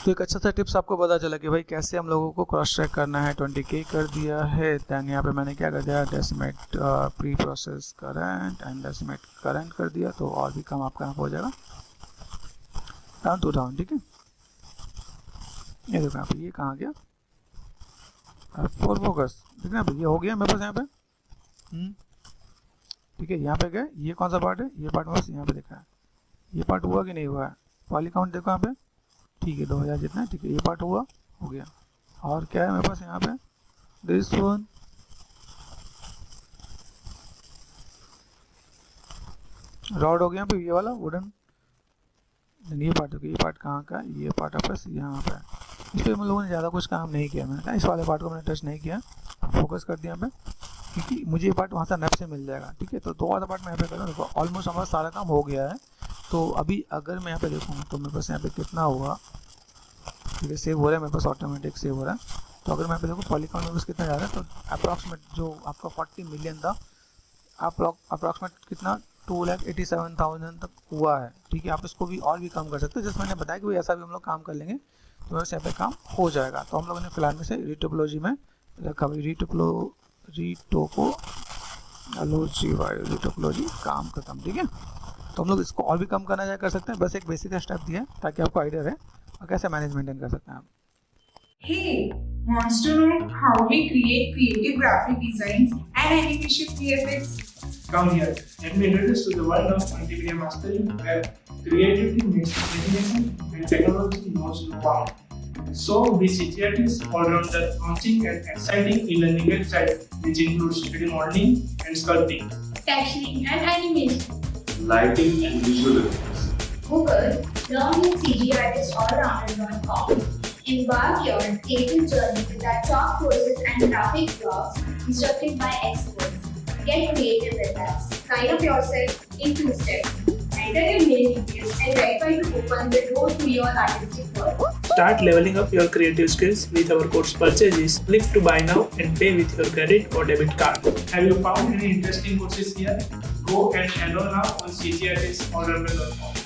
तो एक अच्छा सा टिप्स आपको पता चला कि भाई कैसे हम लोगों को क्रॉस चेक करना है। 20K कर दिया है, दैन यहाँ पे मैंने क्या कर दिया, decimate pre process current and decimate current कर दिया, तो और भी काम आपका यहाँ हो जाएगा डाउन टू डाउन, ठीक है। ये देखो यहाँ पे ये कहाँ गया, F4 फोकस, ठीक है ना, ये हो गया मेरे पास यहाँ पे, ठीक है। यहाँ पे गए, ये कौन सा पार्ट है, ये पार्ट बस यहाँ पे देखा है, ये पार्ट हुआ कि नहीं हुआ है, पॉली काउंट देखो यहाँ पे, ठीक है 2000 जितना है, ठीक है। ये पार्ट हुआ, हो गया। और क्या है मेरे पास यहाँ पे, दिस वन, रॉड हो गया पे, ये वाला वुडन, ये पार्ट हो गया, ये पार्ट कहाँ का, ये पार्ट आपस यहाँ पे। इस पर हम लोगों ने ज़्यादा कुछ काम नहीं किया, मैंने कहा इस वाले पार्ट को मैंने टच नहीं किया, फोकस कर दिया मैं, क्योंकि मुझे ये पार्ट वहाँ से मैप से मिल जाएगा। ठीक है, तो 2 वाला पार्ट मैं यहाँ पे कर रहा हूँ। देखो ऑलमोस्ट हमारा सारा काम हो गया है। तो अभी अगर मैं यहाँ पे देखूँ तो मेरे पास यहाँ पे कितना हुआ, ठीक है, सेव हो रहा है मेरे पास, ऑटोमेटिक सेव हो रहा है। तो अगर मैं यहाँ पे देखूँ पॉलीकॉन मेरे पास कितना जा रहा है, तो अप्रॉक्सीमेट जो आपका 40 मिलियन था, अप्रॉक्सीमेट कितना 2,87,000 तक हुआ है। ठीक है, आप इसको भी और भी कम कर सकते हो, जैसे मैंने बताया कि भाई ऐसा भी हम लोग काम कर लेंगे तो बस यहाँ पे काम हो जाएगा। तो हम लोगों ने फिलहाल में से रीटोपोलॉजी में रखा, भाई रीटोपोलॉजी काम खत्म। ठीक है, तो हम लोग इसको और भी कम करना चाहे कर सकते हैं, बस एक बेसिक स्टेप दिया है ताकि आपको आइडिया रहे और कैसे मैनेज मेंटेन कर सकते हैं आप। Hey, wants to know how we create creative graphic designs and animation VFX? Come here, let me introduce to the world of multimedia mastering where creativity meets imagination and technology knows no bound. So, we CTRT's all-rounder launching an exciting e-learning website which includes 3D modeling and sculpting, texturing and animation, lighting and visual effects. Google Learn with CGArtistAllrounder.com. Embark your creative journey with our top courses and graphic blogs instructed by experts. Get creative with us. Sign up yourself in 2 steps. Enter your mail details and verify to open the door to your artistic world. Start leveling up your creative skills with our course purchases. Click to buy now and pay with your credit or debit card. Have you found any interesting courses here? Go and enroll now on CGArtistAllrounder.com.